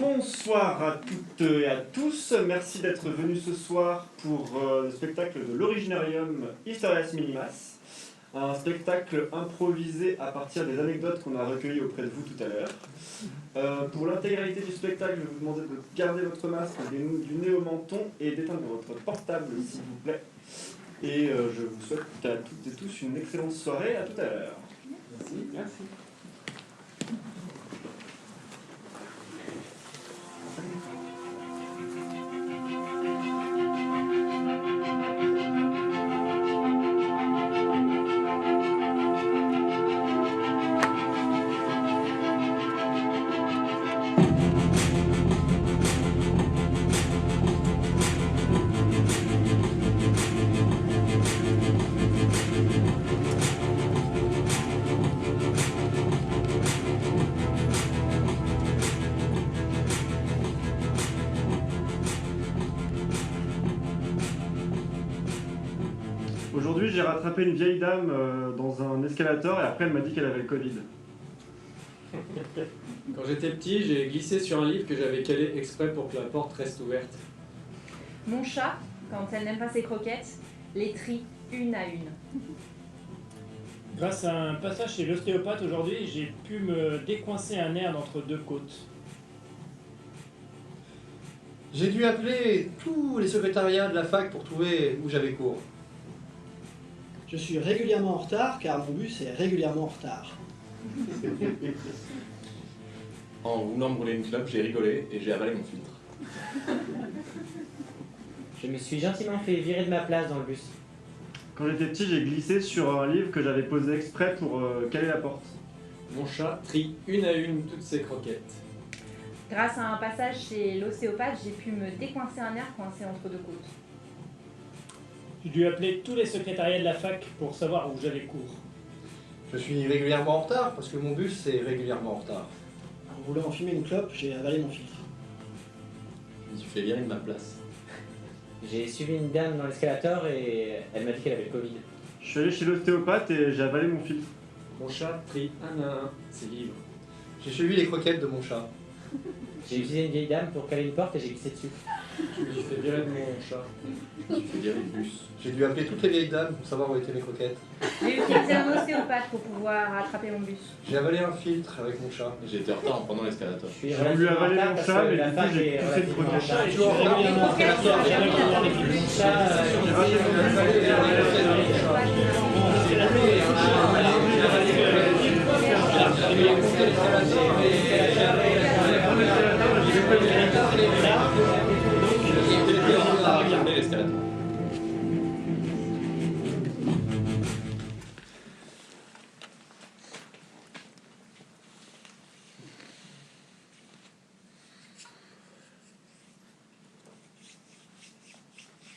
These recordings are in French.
Bonsoir à toutes et à tous, merci d'être venus ce soir pour le spectacle de l'Originarium Historias Minimas, un spectacle improvisé à partir des anecdotes qu'on a recueillies auprès de vous tout à l'heure. Pour l'intégralité du spectacle, je vais vous demander de garder votre masque du nez au menton et d'éteindre votre portable s'il vous plaît. Et je vous souhaite à toutes et tous une excellente soirée, à tout à l'heure. Merci. Merci. Aujourd'hui, j'ai rattrapé une vieille dame dans un escalator et après elle m'a dit qu'elle avait le Covid. Quand j'étais petit, j'ai glissé sur un livre que j'avais calé exprès pour que la porte reste ouverte. Mon chat, quand elle n'aime pas ses croquettes, les trie une à une. Grâce à un passage chez l'ostéopathe aujourd'hui, j'ai pu me décoincer un nerf d'entre deux côtes. J'ai dû appeler tous les secrétariats de la fac pour trouver où j'avais cours. Je suis régulièrement en retard car mon bus est régulièrement en retard. En voulant me rouler une clope, j'ai rigolé et j'ai avalé mon filtre. Je me suis gentiment fait virer de ma place dans le bus. Quand j'étais petit, j'ai glissé sur un livre que j'avais posé exprès pour caler la porte. Mon chat trie une à une toutes ses croquettes. Grâce à un passage chez l'ostéopathe, j'ai pu me décoincer un nerf coincé entre deux côtes. J'ai dû appeler tous les secrétariats de la fac pour savoir où j'avais cours. Je suis régulièrement en retard parce que mon bus est régulièrement en retard. En voulant fumer une clope, j'ai avalé mon filtre. Je me suis fait virer de ma place. J'ai suivi une dame dans l'escalator et elle m'a dit qu'elle avait le Covid. Je suis allé chez l'ostéopathe et j'ai avalé mon filtre. Mon chat trie un à un ses livres. J'ai suivi les croquettes de mon chat. J'ai utilisé une vieille dame pour caler une porte et j'ai glissé dessus. Je me suis fait virer de mon chat. Je me suis fait virer du bus. J'ai dû appeler toutes les vieilles dames pour savoir où étaient mes croquettes. J'ai utilisé un ostéopathe pour pouvoir rattraper mon bus. J'ai avalé un filtre avec mon chat. J'ai été en retard en prenant l'escalator. Je suis J'ai voulu relativement avaler en mon retard chat, parce que mais la du coup, fac j'ai est poussé le relativement en croquet. retard. Je suis régulièrement en escalator. J'ai Regardez l'escalator.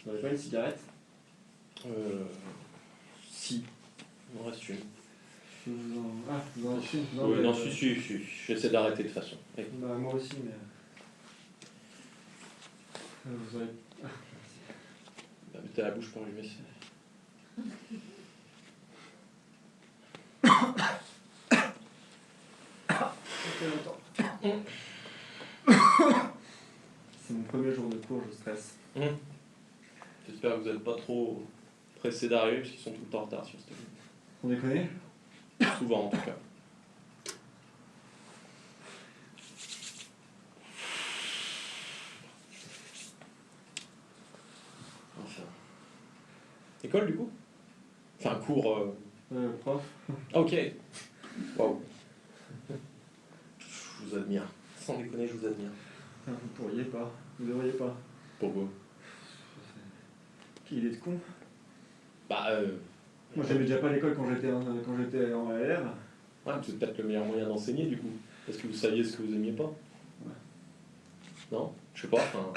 Vous n'avez pas une cigarette? Si. Il m'en reste une. Ah, vous en avez une? Oui, mais, non, si. J'essaie d'arrêter de toute façon. Oui. Bah, moi aussi, mais... vous aurez... Bah, mettez la bouche pour allumer ça. C'est mon premier jour de cours, je stresse. J'espère que vous n'êtes pas trop pressés d'arriver parce qu'ils sont tout le temps en retard sur cette ligne. On déconne? Souvent en tout cas. Enfin. École du coup? Enfin cours. Prof? Ah, ok. Waouh. Je vous admire. Sans déconner, je vous admire. Vous pourriez pas. Vous devriez pas. Pourquoi? Quelle idée de con. Bah Moi, j'aimais déjà pas l'école quand j'étais en LR. Ouais, c'est peut-être le meilleur moyen d'enseigner du coup. Parce que vous saviez ce que vous aimiez pas. Ouais. Non? Je sais pas. Enfin...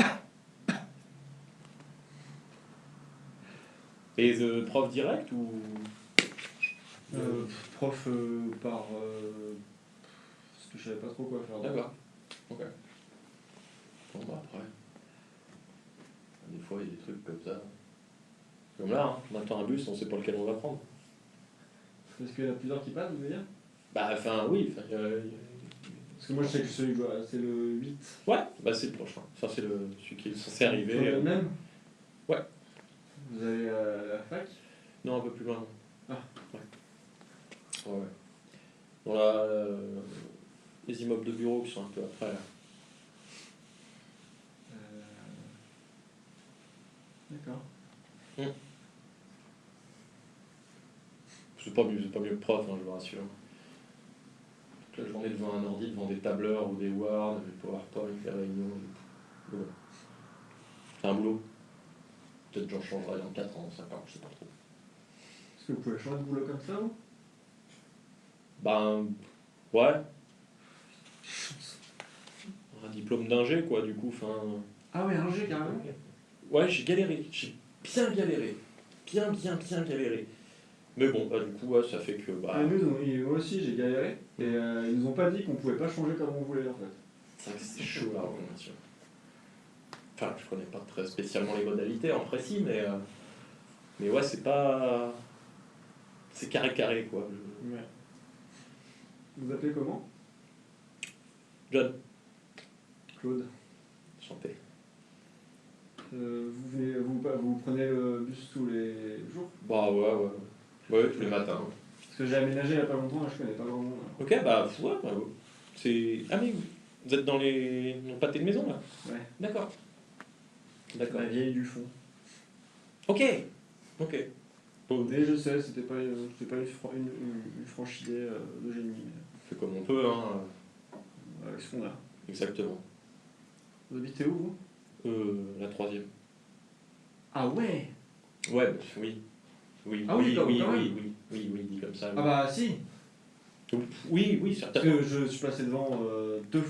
Et prof direct ou... Prof par... parce que je savais pas trop quoi faire. D'accord. Ok. Bon bah après. Des fois il y a des trucs comme ça. Comme là, hein, on attend un bus, on sait pas lequel on va prendre. Parce qu'il y en a plusieurs qui passent, vous voulez dire? Bah enfin oui, Parce que moi je sais que celui que c'est le 8. Ouais, bah c'est le prochain. Enfin, c'est celui qui est censé arriver. Le même. Ouais. Vous allez à la fac. Non, un peu plus loin. Ah. Ouais. Ouais. Dans les immeubles de bureaux qui sont un peu après là. D'accord. C'est pas mieux que prof, hein, je vous rassure. Toute la journée devant un ordi, devant des tableurs ou des Word, des PowerPoint, des réunions. Et voilà. C'est un boulot. Peut-être que j'en changerai dans 4 ans, 5 ans, je sais pas trop. Est-ce que vous pouvez changer de boulot comme ça ou? Ben, ouais. Un diplôme d'ingé, quoi, du coup, enfin. Ah ouais, Angers carrément. Ouais, j'ai galéré. J'ai bien galéré. Bien galéré. Mais bon, bah, du coup, ouais, ça fait que. Bah, Moi aussi j'ai galéré. Et ils nous ont pas dit qu'on pouvait pas changer comme on voulait en fait. c'est vrai que c'est chaud la reconversion. Enfin, je connais pas très spécialement les modalités en précis, mais ouais, c'est pas. C'est carré, quoi. Ouais. Vous appelez comment? John, Claude. chanter. Vous prenez le bus tous les jours? Bah ouais. Ouais, tous les matins. Parce que j'ai aménagé il y a pas longtemps et je connais pas grand monde. Ok, bah ouais, bravo. C'est. Ah, mais vous êtes dans le pâté de maison là? Ouais. D'accord. La vieille du fond. Ok. Mais je sais, c'était pas une franche idée de génie. On fait comme on peut, hein. Avec ce qu'on a. Exactement. Vous habitez où vous? La 3e. Ah ouais. Ouais, bah, oui. Oui, Ah oui, quand même. oui, dit comme ça. Ah bah si. Oui, Parce certainement. que je suis passé devant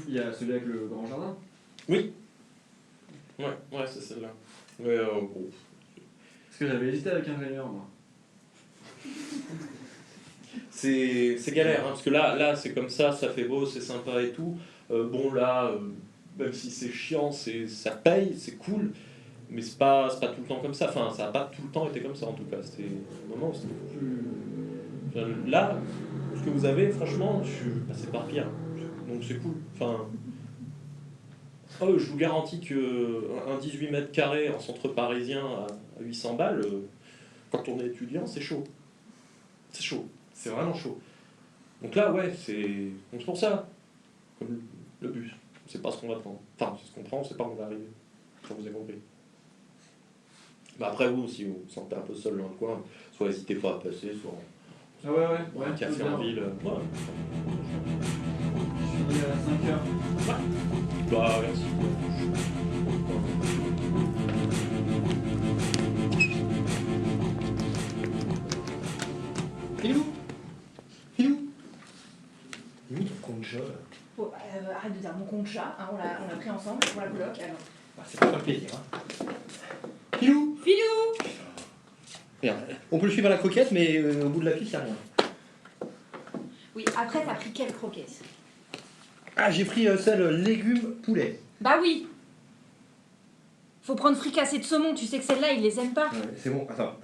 il y a celui avec le grand jardin. Oui. Ouais, c'est celle-là. Ouais, bon. Parce que j'avais hésité avec ingénieur moi. C'est galère, hein, parce que là c'est comme ça fait beau, c'est sympa et tout. Bon, là, même si c'est chiant, ça paye, c'est cool, mais c'est pas tout le temps comme ça. Enfin, ça n'a pas tout le temps été comme ça en tout cas. C'était un moment où c'était plus. Enfin, là, ce que vous avez, franchement, je suis passé par pire. Donc c'est cool. Enfin. Je vous garantis qu'un 18 mètres carrés en centre parisien à 800 balles, quand on est étudiant, c'est chaud. C'est chaud. C'est vraiment chaud. Donc là, ouais, c'est pour ça. Comme le bus. On sait pas ce qu'on va prendre. Enfin, c'est ce qu'on prend, on sait pas où on va arriver. Ça vous avez compris. Bah après, vous, si vous vous sentez un peu seul dans le coin, soit n'hésitez pas à passer, soit Ah ouais, un café en ville. Ouais. Je finis à 5h. Bah, merci. Filou. Oui, ton concha. Bon, arrête de dire mon concha, hein, on l'a pris ensemble pour la coloc. Alors. Ah, c'est pas un plaisir. Hein. Filou. Merde. On peut le suivre à la croquette, mais au bout de la piste, il n'y a rien. Oui, après t'as pris quelle croquette? Ah, j'ai pris celle légumes poulet. Bah oui. Faut prendre fricassé de saumon, tu sais que celle-là, ils les aiment pas. Ouais, c'est bon, attends.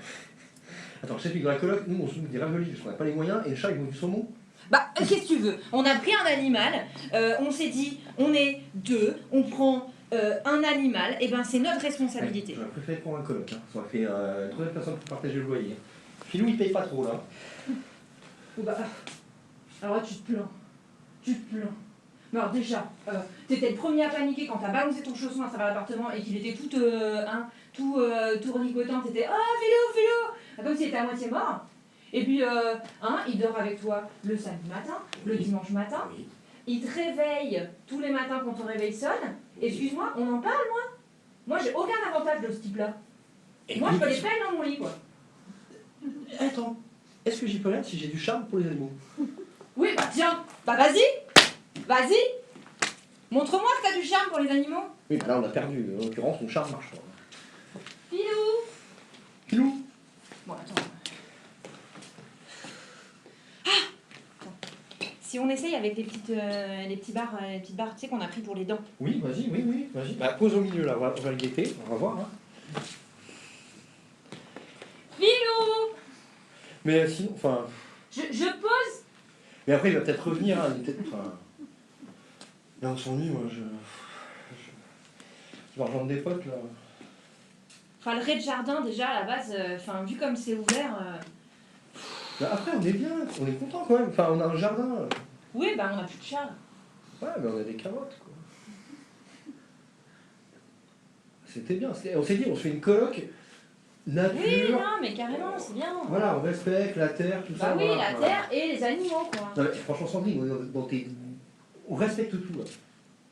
Attends, je sais que dans la coloc, nous on se met des raviolis parce qu'on n'a pas les moyens et le chat il veut du saumon. Bah, qu'est-ce que tu veux? On a pris un animal, on s'est dit, on est deux, on prend un animal, et ben c'est notre responsabilité. J'aurais préféré prendre un coloc, hein. Ça aurait fait une troisième personne pour partager le loyer. Filou il paye pas trop là. Bah, alors là, tu te plains. Mais alors déjà, t'étais le premier à paniquer quand t'as balancé ton chausson à travers l'appartement et qu'il était tout tournicotant. T'étais « Ah, Philou !» Comme s'il était à moitié mort. Et puis, il dort avec toi le samedi matin, le dimanche matin. Oui. Il te réveille tous les matins quand ton réveil sonne. Excuse-moi, on en parle, moi? Moi, j'ai aucun avantage de ce type-là. Moi, je peux les plaindre dans mon lit, quoi. Attends, est-ce que j'y peux rien si j'ai du charme pour les animaux? Oui, bah tiens, bah vas-y. Montre-moi que t'as du charme pour les animaux. Oui, bah là on a perdu. En l'occurrence, mon charme marche pas. Filou. Bon, attends. Attends. Si on essaye avec les petits barres, tu sais qu'on a pris pour les dents. Oui, vas-y. Bah, pose au milieu là, on va le guetter, on va voir. Hein. Filou. Mais sinon, enfin. Je pose. Mais après, il va peut-être revenir. Hein, Là, on s'ennuie, moi, je vais rejoindre des potes, là. Enfin, le rez-de-jardin, déjà, à la base, vu comme c'est ouvert... Bah, après, on est bien, on est content quand même. Enfin, on a un jardin. Oui, bah on a plus de chat. Ouais, mais on a des carottes, quoi. C'était bien. On s'est dit, on se fait une coloc nature. Oui, non, mais carrément, c'est bien. Voilà, on respecte la terre, tout ça. Bah oui, voilà. la terre et les animaux, quoi. Non, mais franchement, Sandrine, on respecte tout. Là.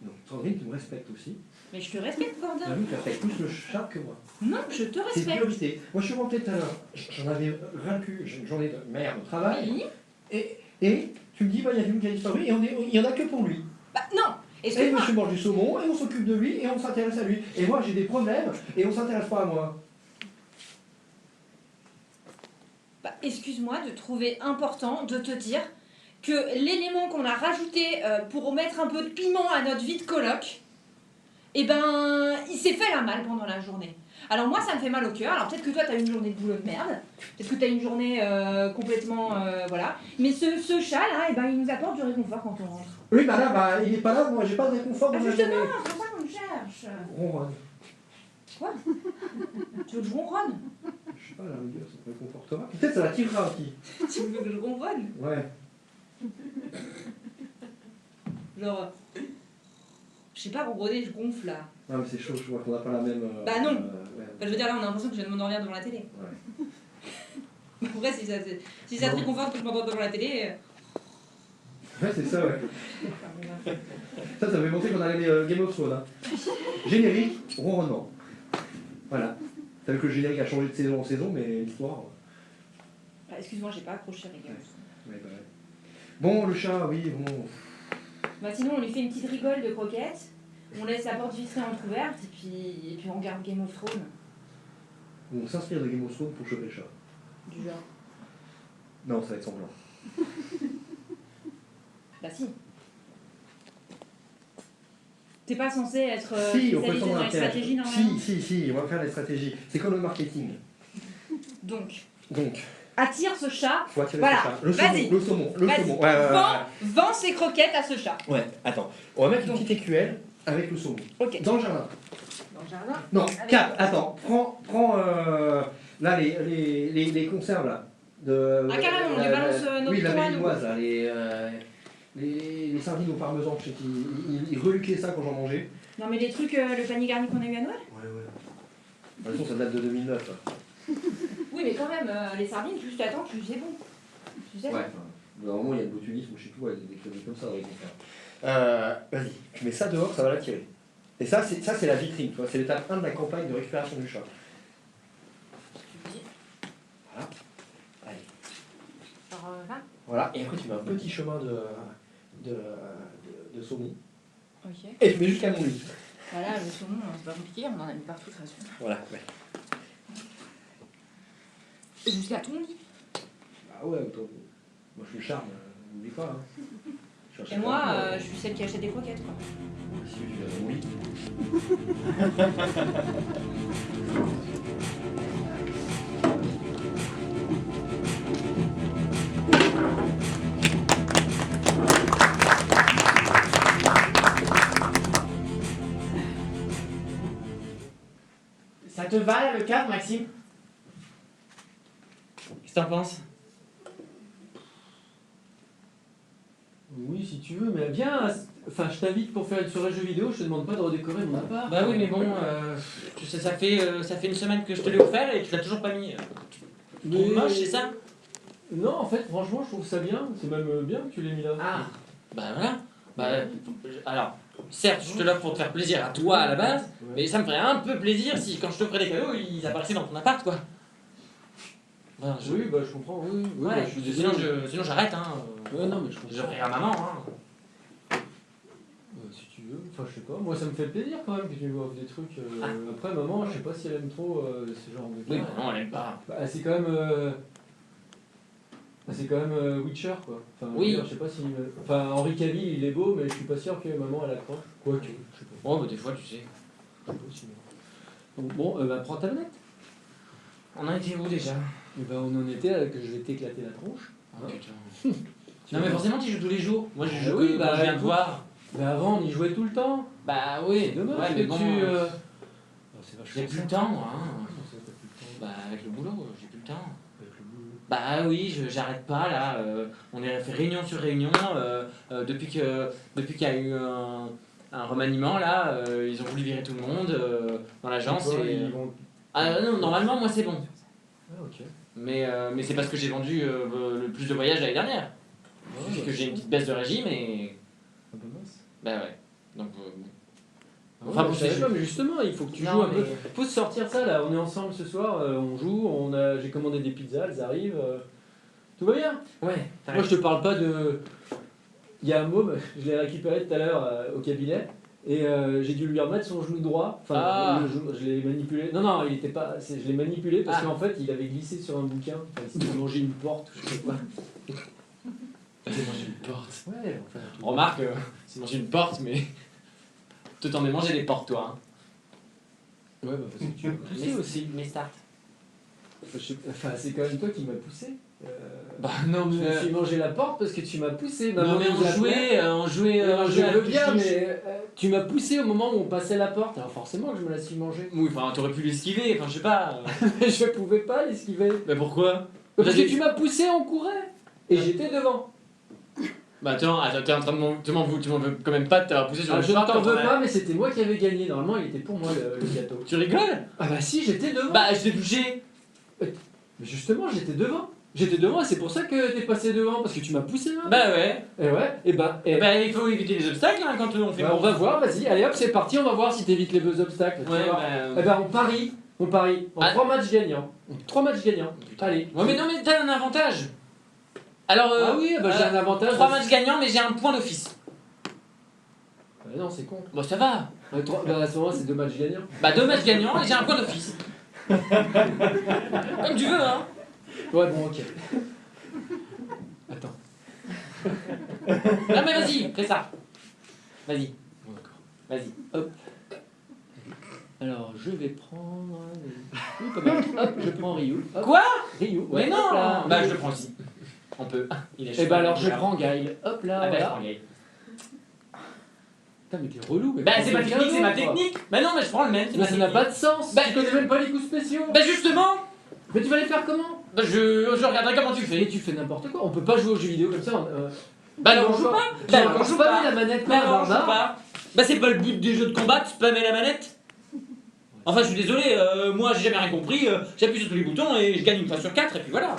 Non, Sandrine, tu me respectes aussi. Mais je te respecte, T'as Gordon. vu, tu respectes plus le chat que moi. Non, je te C'est une respecte. priorité. Moi, je suis rentré tout à l'heure. J'en avais ras le cul. J'ai une journée de merde au travail. Oui. Et tu me dis, bah, il y a une qui a disparu et il y en a que pour lui. Bah non, Et excuse-moi. monsieur mange du saumon, et on s'occupe de lui, et on s'intéresse à lui. Et moi, j'ai des problèmes, et on s'intéresse pas à moi. Bah, excuse-moi de trouver important de te dire que l'élément qu'on a rajouté pour mettre un peu de piment à notre vie de coloc, eh ben, il s'est fait la malle pendant la journée. Alors moi, ça me fait mal au cœur. Alors peut-être que toi, t'as une journée de boulot de merde. Peut-être que t'as une journée complètement... voilà. Mais ce chat-là, eh ben, il nous apporte du réconfort quand on rentre. Oui, bah là, bah, il est pas là, moi, j'ai pas de réconfort dans Ah, ma justement, journée. c'est pour ça qu'on le cherche. Ronronne. Quoi? Tu veux que je ronronne? Je sais pas, la rigueur, ça me réconfortera. Peut-être ça la tirera aussi. Tu veux que je ronronne? Ouais. Genre... Je sais pas, ronronner, je gonfle là. Non, mais c'est chaud, je vois qu'on n'a pas la même. Bah non. ouais. Enfin, je veux dire, là, on a l'impression que je viens de m'endormir devant la télé. Ouais. Après, si ça te réconforte que je m'endors devant la télé... Ouais, c'est ça, ouais. Ça fait penser qu'on a regardé Game of Thrones. Hein. Générique, ronronnement. Voilà. T'as vu que le générique a changé de saison en saison, mais l'histoire. Ah, excuse-moi, j'ai pas accroché, les gars. Ouais, bah, ouais. Bon, le chat, oui, bon. Bah, sinon, on lui fait une petite rigole de croquettes, on laisse la porte vitrée entrouverte, et puis on regarde Game of Thrones. On s'inspire de Game of Thrones pour choper le chat. Du genre. Non, ça va être semblant. Bah si. T'es pas censé être Si, on peut spécialisé le dans faire les stratégies normalement. Si, on va faire les stratégies. C'est comme le marketing. Donc, Donc, attire ce chat, faut attirer Voilà, ce chat. Le vas-y. saumon. Vas-y. Ouais. vends ses croquettes à ce chat. Ouais, attends. On va mettre une Donc. petite écuelle avec le saumon. Ok. Dans le jardin. Dans le jardin. Non, Avec- Cap, attends. Prends là les conserves là. Ah, carrément, on lui balance notre Oui, la toit, nous. béninoise là, les sardines au parmesan, je sais qu'ils reluquaient ça quand j'en mangeais. Non mais les trucs, le panier garni qu'on a eu à Noël. Ouais. De toute façon, ça date de 2009 là. Oui mais quand même, les sardines, tu attends, tu sais bon. Tu sais. Ouais, normalement il y a le botulisme ou je sais plus, ouais, des conneries comme ça dans les conserves. Vas-y, tu mets ça dehors, ça va l'attirer. Et ça, c'est la vitrine, tu vois, c'est l'étape 1 de la campagne de récupération du chat. Voilà. Allez. Alors là. Voilà, et après tu mets un petit chemin de saumon. Ok. Et tu mets jusqu'à mon lit. Voilà, le saumon, c'est pas compliqué, on en a mis partout de toute façon. Voilà, ouais. Jusqu'à ton lit. Ah ouais, autant. Moi je suis le charme, n'oublie pas. Hein. Je cherche Et moi, pas, je suis celle qui achète des croquettes quoi. Si tu viens dans mon lit. Ça te va là, le cadre, Maxime? Qu'est-ce que t'en penses? Oui, si tu veux, mais viens. Enfin, je t'invite pour faire une soirée jeux vidéo, je te demande pas de redécorer mon appart. Bah oui, mais bon, tu sais, ça fait une semaine que je te l'ai offert et tu l'as toujours pas mis. Tu trouves moche, c'est ça? Non, en fait, franchement, je trouve ça bien. C'est même bien que tu l'aies mis là. Ah, bah voilà. Bah, alors, certes, je te l'offre pour te faire plaisir à toi à la base, Ouais. mais ça me ferait un peu plaisir si quand je te ferais des cadeaux, ils apparaissaient dans ton appart, quoi. Enfin, Oui, bah je comprends, oui. Oui, ouais, bah, je suis désolé. sinon j'arrête, hein. Ouais, non, mais je Je comprends. ferai à maman, hein. Si tu veux, enfin je sais pas, moi ça me fait plaisir quand même que tu me offres des trucs. Ah. Après maman, je sais pas si elle aime trop ce genre de Oui, cas. bah non, elle aime pas. Bah, c'est quand même c'est quand même Witcher quoi. Enfin, Oui. Je sais pas si enfin Henri Cavill il est beau mais je suis pas sûr que maman elle accroche. Quoique, je sais pas. Oh, bah des fois, tu sais. Je sais pas si- Donc bon, bah prends ta manette. On a été où déjà? Et ben on en était que je vais t'éclater la tronche. Oh, Hein. putain. Non, mais forcément, tu joues tous les jours. Moi, je Ah joue oui, que bah, quand je viens te écoute. voir. Mais avant, on y jouait tout le temps. Bah oui, C'est dommage ouais, que mais bon, tu. C'est vachement j'ai plus le simple. temps, moi. Hein. Comment ça, t'as plus le temps Bah avec le boulot, j'ai plus le temps. avec le boulot? Bah oui, j'arrête pas là. On a fait réunion sur réunion depuis qu'il y a eu un remaniement là. Ils ont voulu virer tout le monde dans l'agence. Toi, Et... ils vont- Ah non, normalement moi c'est bon. Ah, ok. Mais c'est parce que j'ai vendu le plus de voyages l'année dernière. Ouais, Que j'ai une petite baisse de régime et. Un peu mince. Bah ouais. Donc bon. Enfin, Enfin, je savais pas, mais justement, il faut que tu Non, joues un mais- peu. Faut se sortir ça là. On est ensemble ce soir, on joue. J'ai commandé des pizzas, elles arrivent. Tout va bien. Ouais. Moi, je te parle pas de. Il y a un môme, je l'ai récupéré tout à l'heure au cabinet. Et j'ai dû lui remettre son genou droit. Enfin, Ah. je l'ai manipulé. Non, il était pas. Je l'ai manipulé parce Ah. qu'en fait, il avait glissé sur un bouquin. Enfin, il s'était mangé une porte, je sais pas. J'ai mangé une porte. Ouais, enfin. Remarque, c'est manger une porte, mais. Toi t'en as mangé des portes toi. Hein. Ouais, bah parce que tu m'as poussé aussi. Mais start. Enfin, c'est quand même toi qui m'as poussé. Bah non Je me mais. suis mangé la porte parce que tu m'as poussé. Non Maman mais nous appelait. on jouait Je à veux la bien, touche-touche. mais tu m'as poussé au moment où on passait la porte. Alors forcément que je me la suis mangée. Oui, enfin t'aurais pu l'esquiver, enfin je sais pas. Mais je pouvais pas l'esquiver. Mais pourquoi? Parce que tu m'as poussé, on courait. Et j'étais devant. Bah attends, t'es en train de tu m'en veux quand même pas de t'avoir poussé sur Ah, le je ne porte t'en quand veux on a- pas, mais c'était moi qui avais gagné. Normalement, il était pour moi le gâteau. Tu rigoles? Ah bah si, j'étais devant. Bah je t'ai touché. Mais justement, j'étais devant. J'étais devant et c'est pour ça que t'es passé devant, parce que tu m'as poussé là. Bah ouais. Et ouais, et bah... et- Bah il faut éviter les obstacles hein, quand on fait bah, on va voir, vas-y, allez hop, c'est parti, on va voir si t'évites les deux obstacles. tu vas Ouais voir. bah. Eh ben on parie en Ah. 3 matchs gagnants. 3 matchs gagnants. Allez. Ouais mais non mais t'as un avantage. Alors Ah oui, bah j'ai un avantage. 3 matchs gagnants mais j'ai un point d'office. Non, c'est con. Bon ça va. Bah à ce moment, c'est 2 matchs gagnants. Bah 2 matchs gagnants et j'ai un point d'office. Comme tu veux hein. Ouais, bon, ok. Attends. Non mais vas-y, fais ça. Vas-y. Bon, d'accord. Vas-y. Hop. Alors, je vais prendre. Oui, pas mal. Hop, je prends Ryu. Hop. Quoi? Ryu, ouais. Mais non. hop là. Bah je le prends aussi. On peut. Il est Et bah alors, je prends Gaël. Hop là, Ah bah je voilà. prends Gaël. Putain, mais t'es relou. Mais Bah prends c'est ma quelqu'un technique, c'est ma d'autre, quoi. technique. Bah non mais je prends le même. c'est Mais ma ça n'a technique. pas de sens. Bah, tu connais même pas les coups spéciaux. Bah justement. Mais tu vas les faire comment? Bah je regarderai comment tu Mais fais. tu fais n'importe quoi. On peut pas jouer aux jeux vidéo comme ça. Bah alors on on joue pas. Bah Bah alors on on joue joue pas pas. mis la manette Bah comme un alors on joue barbare. pas. Bah c'est pas le but des jeux de combat de spammer la manette. Enfin je suis désolé, moi j'ai jamais rien compris, j'appuie sur tous les boutons et je gagne une fois sur 4 et puis voilà.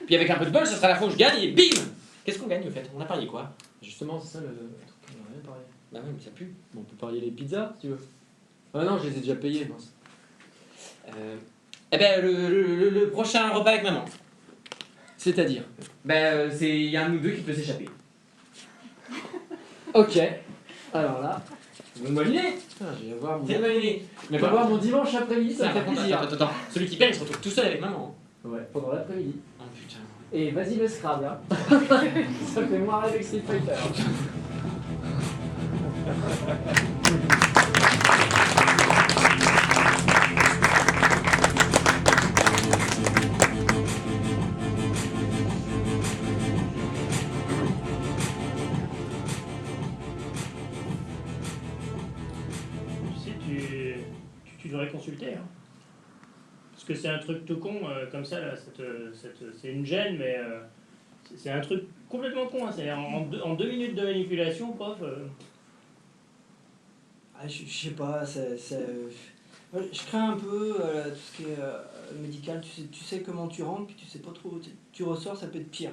Puis avec un peu de bol, ça sera la fois où je gagne et bim. Qu'est-ce qu'on gagne au fait? On a parié quoi? Justement, c'est ça le truc qu'on a rien parlé. Bah ouais mais ça pue. Bon, on peut parier les pizzas si tu veux. Ah non, je les ai déjà payées, mince. Eh ben le prochain repas avec maman. C'est-à-dire. Ben il y a un ou deux qui peut s'échapper. Ok. Alors là, C'est une bonne idée. putain, je vais voir mon. C'est une bonne idée. Je vais voir mon dimanche après-midi, ça me fait plaisir. Attends. Celui qui perd il se retrouve tout seul avec maman. Ouais, pendant l'après-midi. Oh putain. Et vas-y le Scrabble, hein. Ça fait marrer avec Street Fighter. Tu sais, tu devrais consulter. Hein. Parce que c'est un truc tout con, comme ça, là, c'est une gêne, mais c'est un truc complètement con. Hein. C'est en 2 minutes de manipulation, prof. Ah, je sais pas, moi, je crains un peu tout ce qui est médical. Tu sais comment tu rentres, puis tu sais pas trop. Tu ressors, ça peut être pire.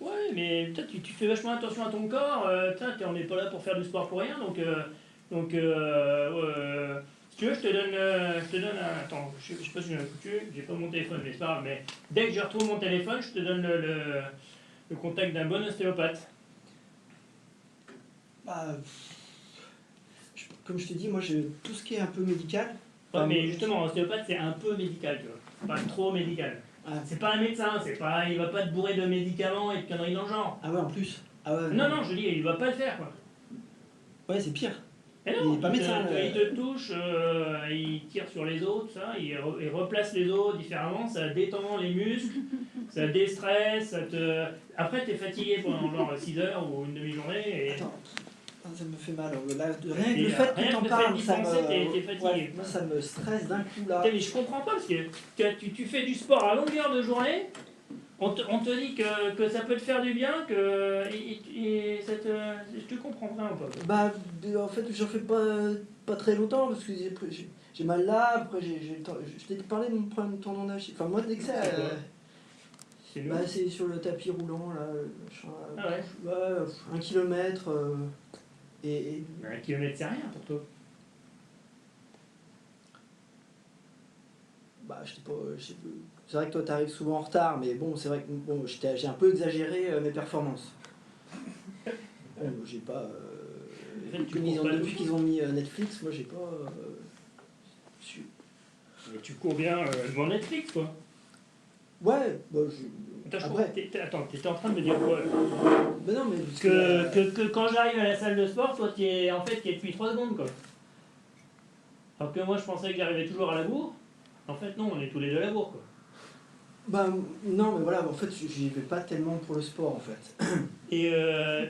Ouais, mais putain, tu fais vachement attention à ton corps. On n'est pas là pour faire du sport pour rien, donc si tu veux, je te donne un... Attends, je sais pas si j'ai un foutu, j'ai pas mon téléphone, mais c'est pas grave, mais dès que je retrouve mon téléphone, je te donne le contact d'un bon ostéopathe. Bah, comme je t'ai dit, moi, tout ce qui est un peu médical. Ouais, enfin, mais justement, ostéopathe, c'est un peu médical, tu vois. Pas trop médical. Ah, C'est pas un médecin, il va pas te bourrer de médicaments et de conneries dans le genre. ah ouais, en plus. Ah ouais, Non, je dis, il va pas le faire, quoi. Ouais, c'est pire. Mais non, Il est pas médecin, il te touche, il tire sur les os, tout ça, il replace les os différemment, ça détend les muscles, ça déstresse, Après, t'es fatigué pendant genre 6 heures ou une demi-journée, et Attends. Ça me fait mal. Là, rien que le Et, fait rien que que t'en le parles, fait d'y ça penser, me... t'es fatigué. Ouais, moi, ça me stresse d'un coup là. Putain, mais je comprends pas parce que tu fais du sport à longueur de journée, on te dit que ça peut te faire du bien, et ça te, je te comprends vraiment pas. Bah, en fait, j'en fais pas très longtemps parce que j'ai mal là. Après, j'ai le temps. Je t'ai parlé de mon problème de tendon d'Achille. Enfin, moi, dès que ça. C'est nous. Bah, c'est sur le tapis roulant là. Ah ouais. Ouais, 1 kilomètre. Et 1 kilomètre c'est rien pour toi. bah, c'est vrai que toi, t'arrives souvent en retard, mais bon, c'est vrai que bon, j'ai un peu exagéré mes performances. Bon, j'ai pas. En fait, tu cours pas Depuis tout. qu'ils ont mis Netflix, moi, j'ai pas. Mais tu cours bien devant Netflix quoi. Ouais, bah, Attends, après. t'étais en train de me dire quoi là Bah non, mais parce que quand j'arrive à la salle de sport, toi tu es depuis 3 secondes quoi. Alors que moi je pensais que j'arrivais toujours à la bourre. En fait non, on est tous les deux à la bourre quoi. Bah non, mais voilà, en fait, j'y vais pas tellement pour le sport en fait. Et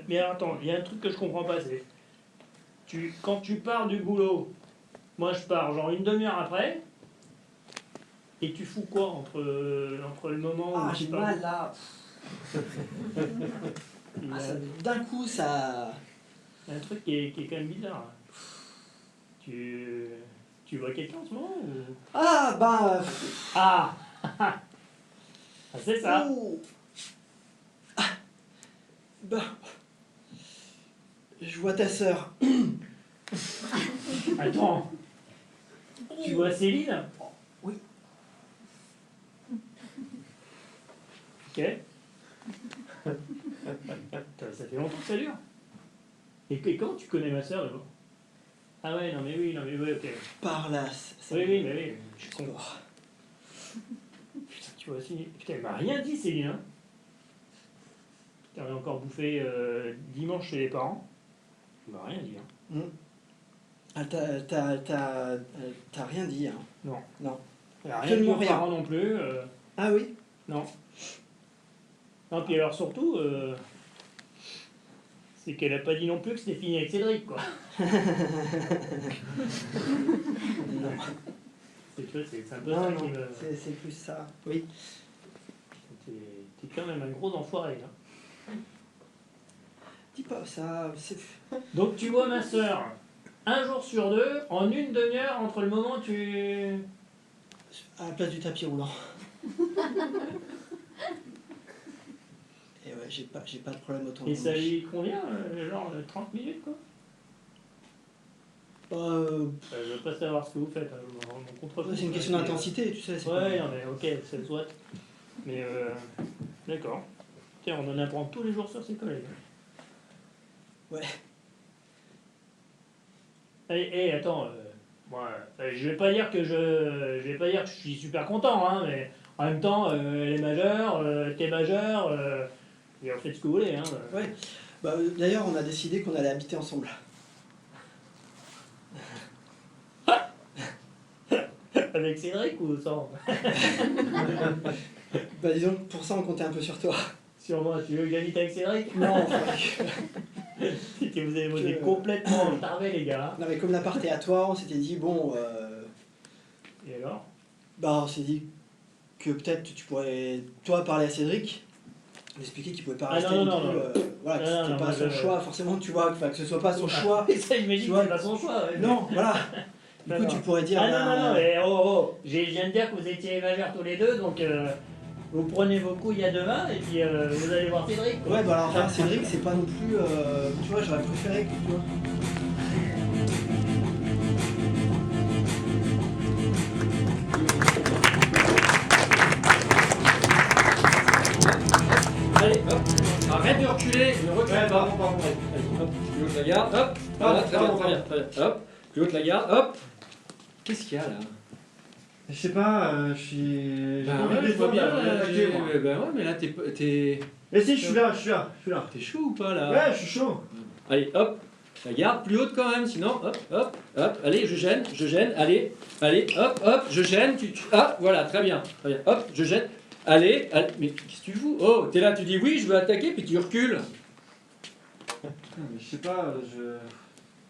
mais attends, il y a un truc que je comprends pas, c'est quand tu pars du boulot, moi je pars genre une demi-heure après, et tu fous quoi entre le moment où Ah, tu j'ai pars mal là. Il y a- Ah, d'un coup, ça. il y a un truc qui est quand même bizarre. Tu vois quelqu'un en ce moment ou... Ah, bah. Ah Ah, c'est ça. Oh. Ah. Bah. Je vois ta sœur. Attends. Tu vois Céline? Oui. Ok. Putain, ça fait longtemps que ça dure. Et comment tu connais ma sœur d'abord? Ah ouais, non mais oui, ok. Par là. Oui, mais oui, je suis con. Putain, tu vois Céline. Putain, elle m'a rien dit Céline. Hein. Putain, on a encore bouffé dimanche chez les parents. Elle m'a rien dit. Hein. Ah, t'as rien dit, hein. Non. Non. Elle a rien dit Absolument aux rien. parents non plus. Ah oui. Non. Non, puis alors surtout, c'est qu'elle a pas dit non plus que c'était fini avec Cédric, quoi. Non. Tu vois, c'est un peu Non, ça non, qui me... c'est plus ça. Oui. T'es quand même un gros enfoiré, là. Dis pas ça. Donc tu vois ma sœur, un jour sur deux, en une demi-heure, entre le moment où tu... À la place du tapis roulant. Et ouais, j'ai pas de problème autant. Et ça lui convient, genre 30 minutes, quoi. Je veux pas savoir ce que vous faites, hein, mon contre-coup. C'est une question d'intensité, tu sais. c'est Ouais, pas- non mais ok, ça soit. Mais d'accord. Tiens, on en apprend tous les jours sur ses collègues. Ouais. Et attends, moi, je vais pas dire que je suis super content, hein, mais en même temps, elle est majeure, t'es majeur, et on fait ce que vous voulez, hein. Ouais. Bah, d'ailleurs, on a décidé qu'on allait habiter ensemble. Avec Cédric ou sans? Bah, disons que pour ça, on comptait un peu sur toi. Sur moi, tu veux que j'habite avec Cédric? Non, C'est que vous êtes complètement retardés, les gars. non, mais comme l'appart est à toi, on s'était dit, bon. Et alors? Bah, on s'est dit que peut-être tu pourrais, toi, parler à Cédric, lui expliquer qu'il pouvait pas Ah, rester non, non non, plus, non. voilà, que Non, c'était non, pas moi, son je- choix, forcément, tu vois, que ce soit pas son choix. Et ça, il m'a dit Tu que vois, c'est pas son choix. Ouais. Non, voilà. Du coup, Non, tu non. pourrais dire. Ah non, non, mais oh, je viens de dire que vous étiez majeurs tous les deux, donc vous prenez vos couilles à deux mains et puis vous allez voir Cédric. Quoi. Ouais, bah alors, enfin, Cédric, c'est pas non plus. Tu vois, j'aurais préféré que. Tu vois. Allez, hop, arrête de reculer, ne recule Ouais, pas. pardon. Allez, hop, plus haut que la garde, hop, voilà, très bien, très bien, très bien, hop, plus haut que la garde, hop. Qu'est-ce qu'il y a là? Je sais pas, je suis. Bah J'ai ouais, envie je de vois bien, descendre, là, attaquer, moi. bah ouais, mais là t'es Mais si, je suis là. t'es chaud ou pas là? Ouais, je suis chaud. Allez, hop, la garde plus haute quand même, sinon, hop, hop, hop, allez, je gêne, allez, allez, hop, hop, je gêne, ah, voilà, très bien, hop, je gêne, allez, allez, mais qu'est-ce que tu fous? Oh, t'es là, tu dis oui, je veux attaquer, puis tu recules. Putain, mais je sais pas,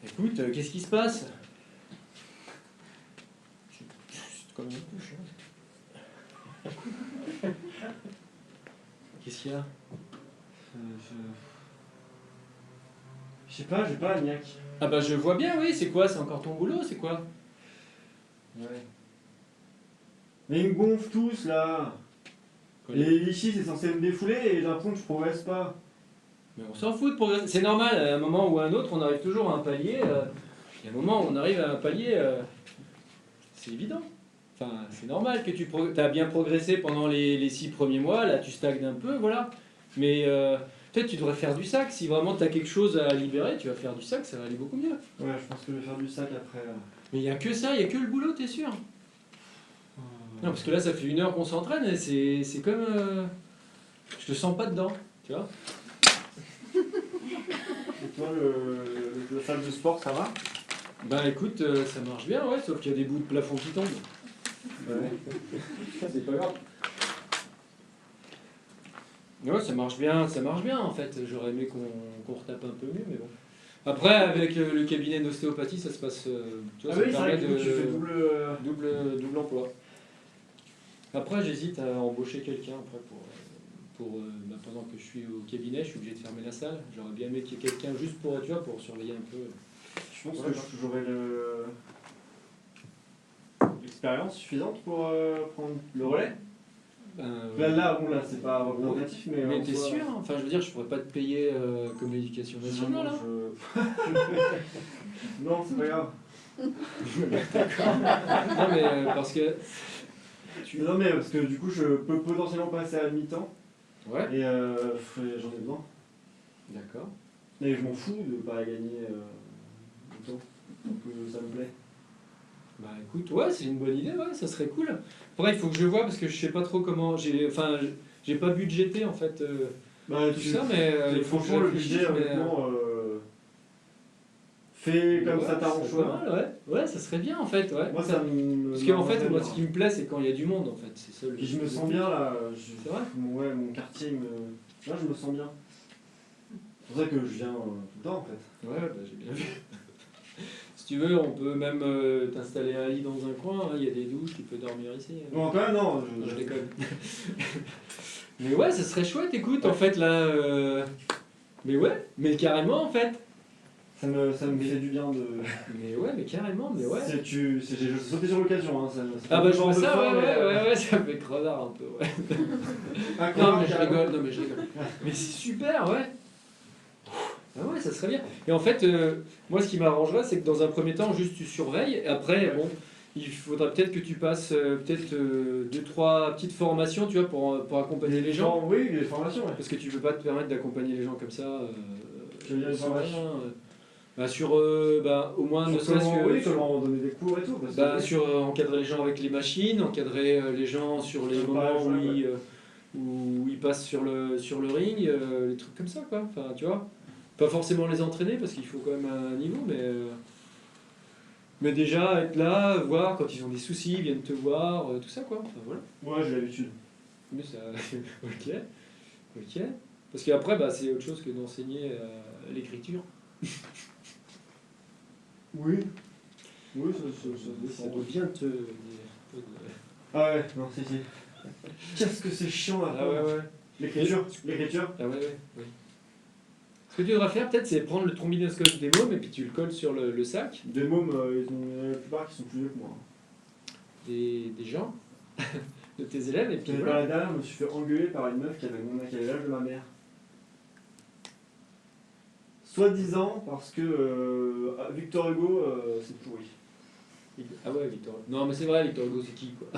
Écoute, qu'est-ce qui se passe? C'est quand même un peu chiant. Qu'est-ce qu'il y a? Je sais pas, j'ai pas Agnac. Ah bah je vois bien, oui, c'est quoi? C'est encore ton boulot, c'est quoi? Ouais. Mais ils me gonflent tous là. Quoi, Et ici c'est censé me défouler et j'ai l'impression que je progresse pas. Mais on s'en fout de progresser. C'est normal, à un moment ou à un autre, on arrive toujours à un palier. Il y a un moment où on arrive à un palier, c'est évident. Enfin, c'est normal que tu as bien progressé pendant les 6 premiers mois, là tu stagnes un peu, voilà. Mais peut-être tu devrais faire du sac. Si vraiment tu as quelque chose à libérer, tu vas faire du sac, ça va aller beaucoup mieux. Ouais, je pense que je vais faire du sac après. Mais il n'y a que ça, il n'y a que le boulot, t'es sûr? Non, parce que là, ça fait 1 heure qu'on s'entraîne et c'est comme... je te sens pas dedans, tu vois? Et toi, la salle de sport, ça va? Bah écoute, ça marche bien, ouais, sauf qu'il y a des bouts de plafond qui tombent. Ouais. C'est pas grave. Ouais, ça marche bien en fait. J'aurais aimé qu'on retape un peu mieux, mais bon. Après, avec le cabinet d'ostéopathie, ça se passe. Tu vois, Ah ça oui, te c'est vrai permet que tu fais double emploi. Après, j'hésite à embaucher quelqu'un après bah, pendant que je suis au cabinet, je suis obligé de fermer la salle. J'aurais bien aimé qu'il y ait quelqu'un juste pour, tu vois, pour surveiller un peu. Je pense que j'aurai l'expérience suffisante pour prendre le relais. Là, bon, là, c'est pas représentatif, mais t'es sûr? Enfin, je veux dire, je pourrais pas te payer comme l'éducation nationale, hein. Non, c'est pas grave. Non, mais parce que. Non, mais parce que du coup, je peux potentiellement passer à mi-temps. Ouais. Et j'en ai besoin. D'accord. Et je m'en fous de pas gagner autant. Donc ça me plaît. Bah écoute, ouais, c'est une bonne idée, ouais, ça serait cool. Après, il faut que je vois parce que je sais pas trop comment. J'ai pas budgété en fait tout ça, mais il faut que je franchement, le réfléchisse, budget, mais, honnêtement, fais comme ouais, ça t'arrange c'est pas toi. mal, ouais, ça serait bien en fait, ouais. Moi, ça me. Parce qu'en fait, moi, ce qui me plaît, c'est quand il y a du monde en fait. C'est ça. Puis je me sens bien là. C'est vrai? Ouais, mon quartier me. Là, je me sens bien. C'est pour ça que je viens tout le temps en fait. Ouais, bah j'ai bien vu. Si tu veux, on peut même t'installer un lit dans un coin, hein, il y a des douches, tu peux dormir ici. Bon, quand même, non. Non, je déconne. Mais ouais, ça serait chouette, écoute, en fait, là... Mais ouais, mais carrément, en fait. Ça me fait du bien de. Mais ouais, mais carrément, mais ouais. J'ai sauté sur l'occasion. Hein, Ah bah je vois genre de ça, fois, ouais, ça me fait crevard un peu, ouais. Non, mais je rigole. Mais c'est super, ouais. Ah ouais, ça serait bien. Et en fait, moi, ce qui m'arrangerait, c'est que dans un premier temps, juste tu surveilles. Et après, bon, il faudra peut-être que tu passes peut-être 2-3 petites formations, tu vois, pour accompagner les gens. Oui, les formations, ouais. Parce que tu peux pas te permettre d'accompagner les gens comme ça. Tu veux dire les sans formations rien, bah, sur, au moins, ne serait-ce que. Oui, comment donner des cours et tout. Parce Bah, que, sur encadrer les gens avec les machines, encadrer les gens sur les moments où ils passent sur le ring, les trucs comme ça, quoi. Enfin, tu vois. Pas forcément les entraîner parce qu'il faut quand même un niveau, mais déjà être là, voir quand ils ont des soucis, ils viennent te voir, tout ça quoi. Enfin, voilà. Ouais, j'ai l'habitude. Mais ça, ok. Parce qu'après, bah, c'est autre chose que d'enseigner l'écriture. Oui. Oui, ça Ça doit bien te. Ah ouais, non, si. Qu'est-ce que c'est chiant là. Ah ouais. L'écriture. Ah ouais. Ce que tu devrais faire peut-être, c'est prendre le trombinoscope des mômes et puis tu le colles sur le sac. Des mômes, la plupart qui sont plus vieux que moi. Des gens de tes élèves et puis Pas voilà. la dernière, je me suis fait engueuler par une meuf qui avait l'âge de ma mère. Soi-disant parce que Victor Hugo, c'est pourri. Ah ouais, Victor. Non, mais c'est vrai, Victor Hugo, c'est qui quoi?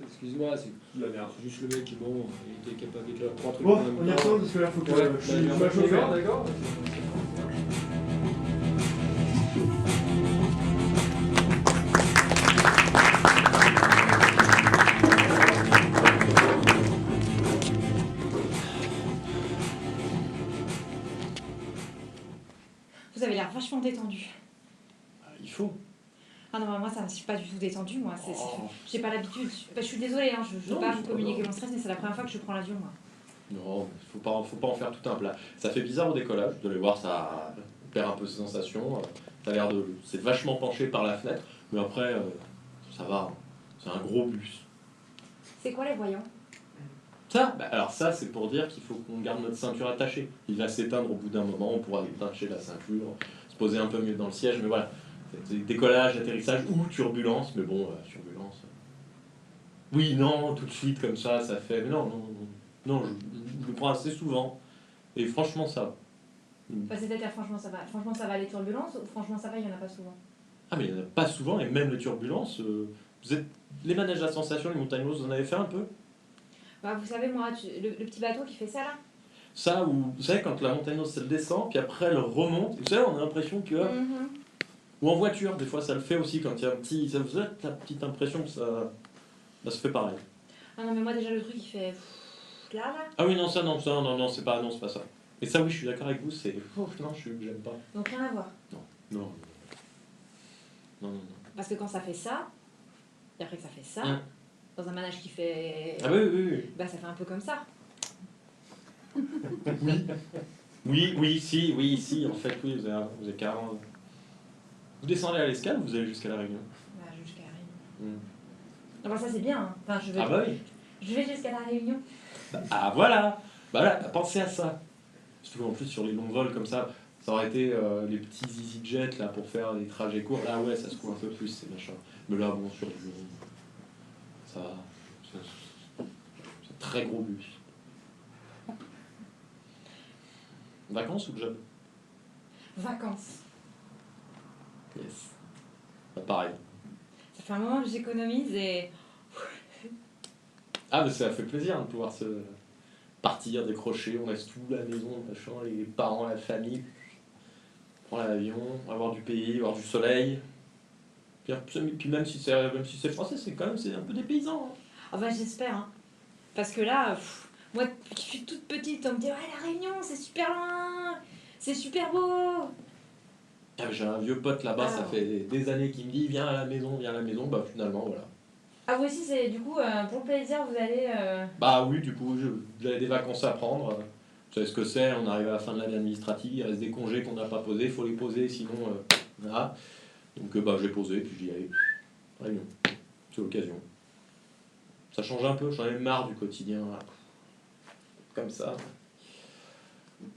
Excuse-moi, c'est La merde. juste le mec qui, bon, il était capable d'écrire 3 trucs. Bon, en même on y temps. retourne parce que là, faut que Ouais, je suis pas chauffé. d'accord. Vous avez l'air vachement détendu. Il faut. Ah non, moi ça me suis pas du tout détendu, moi. Oh. J'ai pas l'habitude. Je suis désolée, hein, je veux Non, pas c'est vous pas communiquer grave. mon stress, mais c'est la première fois que je prends l'avion, moi. Non, faut pas en faire tout un plat. Ça fait bizarre au décollage, de les voir, ça perds un peu ses sensations. T'as l'air de. C'est vachement penché par la fenêtre, mais après, ça va. Hein. C'est un gros bus. C'est quoi les voyants? Ça, alors ça, c'est pour dire qu'il faut qu'on garde notre ceinture attachée. Il va s'éteindre au bout d'un moment, on pourra détacher la ceinture, se poser un peu mieux dans le siège, mais voilà. C'est décollage, atterrissage ou turbulence, mais bon, turbulence. Oui, non, tout de suite comme ça fait. Mais non, je le prends assez souvent. Et franchement, ça va. Enfin, c'est-à-dire, franchement, ça va. Franchement, ça va les turbulences ou franchement, ça va, il n'y en a pas souvent? Ah, mais il n'y en a pas souvent, et même les turbulences. Vous êtes les manèges à sensation, les montagnes russes, vous en avez fait un peu? Bah, vous savez, moi, le petit bateau qui fait ça là. Ça, vous savez, quand la montagne russe elle descend, puis après elle remonte, vous savez, on a l'impression que. Mhm. Ou en voiture, des fois ça le fait aussi quand il y a un petit. Ça vous a la petite impression que ça se fait pareil. Ah non, mais moi, déjà, le truc, il fait. Là. Ah oui, non, non, c'est pas ça. Et ça, oui, je suis d'accord avec vous, c'est. Non, j'aime pas. Donc, rien à voir. Non. Parce que quand ça fait ça, et après que ça fait ça, dans un manège qui fait. Ah oui. Bah, ça fait un peu comme ça. Oui, si, en fait, oui, vous avez carrément. Vous descendez à l'escale ou vous allez jusqu'à la Réunion? Bah, jusqu'à la Réunion. Ah bah, ça, c'est bien. Hein. Enfin, je vais. Ah bah oui. Je vais jusqu'à la Réunion. Ah voilà. Pensez à ça. Surtout en plus sur les longs vols comme ça aurait été les petits EasyJet là pour faire des trajets courts. Là ouais, ça se court un peu plus ces machins. Mais là bon, sur du ça c'est un très gros bus. Vacances ou job? Vacances. Yes. Bah, pareil. Ça fait un moment que j'économise et. Ah mais ça fait plaisir de pouvoir se partir, décrocher, on laisse tout, la maison, machin, les parents, la famille, prendre l'avion, avoir du pays, avoir du soleil. Puis même si c'est français, c'est quand même c'est un peu des paysans. Hein. Ah bah, j'espère. Hein. Parce que là, moi, je suis toute petite, on me dit ouais, la Réunion, c'est super loin, c'est super beau. Ah, j'ai un vieux pote là-bas, ça fait des années qu'il me dit viens à la maison, bah finalement voilà. Ah, vous aussi, c'est du coup, pour le plaisir, vous allez. Bah oui, du coup, j'avais des vacances à prendre. Vous savez ce que c'est, on arrive à la fin de l'année administrative, il reste des congés qu'on n'a pas posés, il faut les poser, sinon. Voilà. Donc bah, j'ai posé, puis j'y allais. Réunion. C'est l'occasion. Ça change un peu, j'en ai marre du quotidien. Là. Comme ça.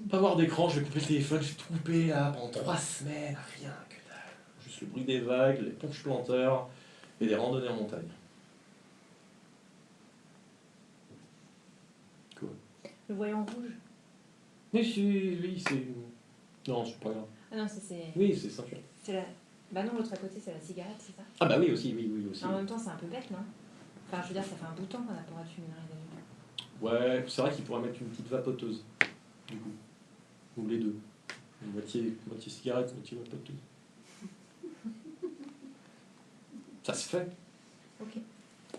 Pas avoir d'écran, je vais couper le téléphone, j'ai tout coupé là pendant 3 semaines, rien que dalle. Juste le bruit des vagues, les ponches planteurs et des randonnées en montagne. Le voyant rouge. Oui, c'est. Non, c'est pas grave. Ah non, c'est. Oui, c'est ceinture. C'est la. Bah non, l'autre à côté, c'est la cigarette, c'est ça? Ah bah oui, aussi, oui, aussi. En même temps, c'est un peu bête, non? Enfin, je veux dire, ça fait un bout de temps qu'on a pas de fumer dans les avions. Ouais, c'est vrai qu'il pourrait mettre une petite vapoteuse, du coup. Ou les deux. Une moitié cigarette, moitié vapoteuse. Ça se fait. Ok.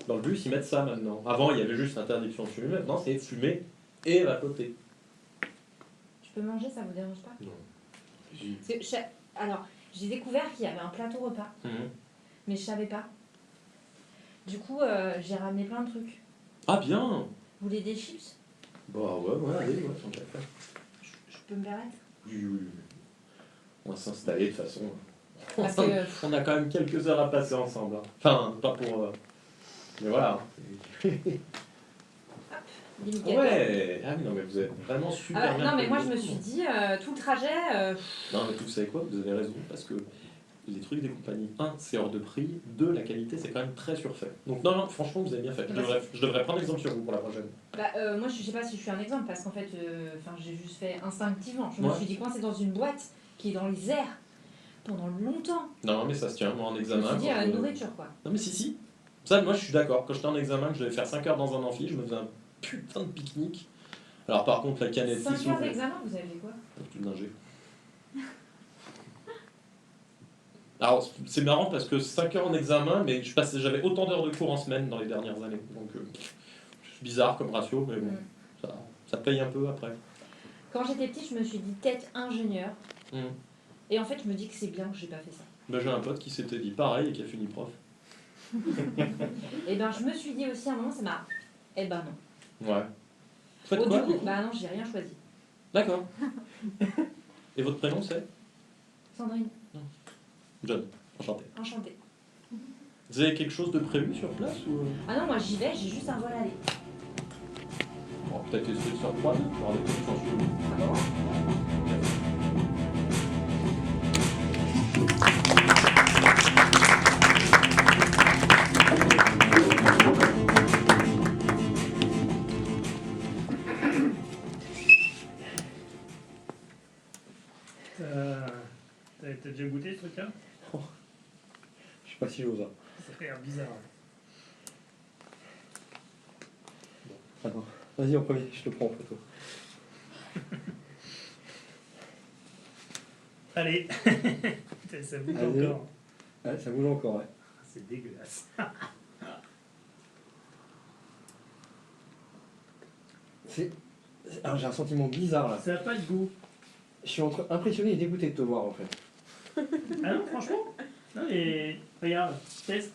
Dans le bus, ils mettent ça maintenant. Avant, il y avait juste interdiction de fumer. Maintenant, c'est fumer et vapoter. Je peux manger, ça vous dérange pas? Non. Parce que alors, j'ai découvert qu'il y avait un plateau repas, mais je savais pas. Du coup, j'ai ramené plein de trucs. Ah bien. Vous voulez des chips? Bah ouais, allez, tant qu'à faire. Je peux me permettre? Oui. On va s'installer de toute façon. Parce que. On a quand même quelques heures à passer ensemble. Hein. Enfin, pas pour. Mais voilà. Ouais. Ah oui, non mais vous êtes vraiment super bien. Non mais moi je me suis dit tout le trajet. Non mais vous savez quoi, vous avez raison parce que les trucs des compagnies, 1 c'est hors de prix, 2 la qualité c'est quand même très surfait. Donc non franchement vous avez bien fait. Je devrais prendre exemple sur vous pour la prochaine. Moi je sais pas si je suis un exemple parce qu'en fait j'ai juste fait instinctivement. Je me suis dit coincé dans une boîte qui est dans les airs pendant longtemps. Non mais ça se tient, moi en Je examen. me suis dit nourriture quoi. Non mais si. Ça moi je suis d'accord. Quand j'étais en examen, que je devais faire 5 heures dans un amphi, je me faisais un putain de pique-nique. Alors par contre la canette 5 heures d'examen, vous avez quoi? Tout d'ingé. Alors c'est marrant parce que 5 heures en examen, mais j'avais autant d'heures de cours en semaine dans les dernières années. Donc c'est bizarre comme ratio, mais bon, ça paye un peu après. Quand j'étais petite, je me suis dit tête ingénieur. Et en fait, je me dis que c'est bien que j'ai pas fait ça. Ben, j'ai un pote qui s'était dit pareil et qui a fini prof. Et ben je me suis dit aussi à un moment, ça m'a. Eh ben non. Ouais. Faites quoi du coup, bah non, j'ai rien choisi. D'accord. Et votre prénom c'est? Sandrine, John, enchanté. enchantée. Vous avez quelque chose de prévu sur place ou... Ah non, moi j'y vais, j'ai juste un vol à aller. On va peut-être essayer de faire froid, il y aura des petites chances sur nous. Ah bon? T'as déjà goûté ce truc-là? Je sais pas si j'ose. Ça a l'air bizarre. Attends, vas-y en premier, je te prends en photo. Allez. Ça bouge Allez. encore. Ouais, ça bouge encore, ouais. C'est dégueulasse. Alors j'ai un sentiment bizarre là. Ça n'a pas de goût. Je suis entre impressionné et dégoûté de te voir en fait. Ah non, franchement? Non mais regarde, teste.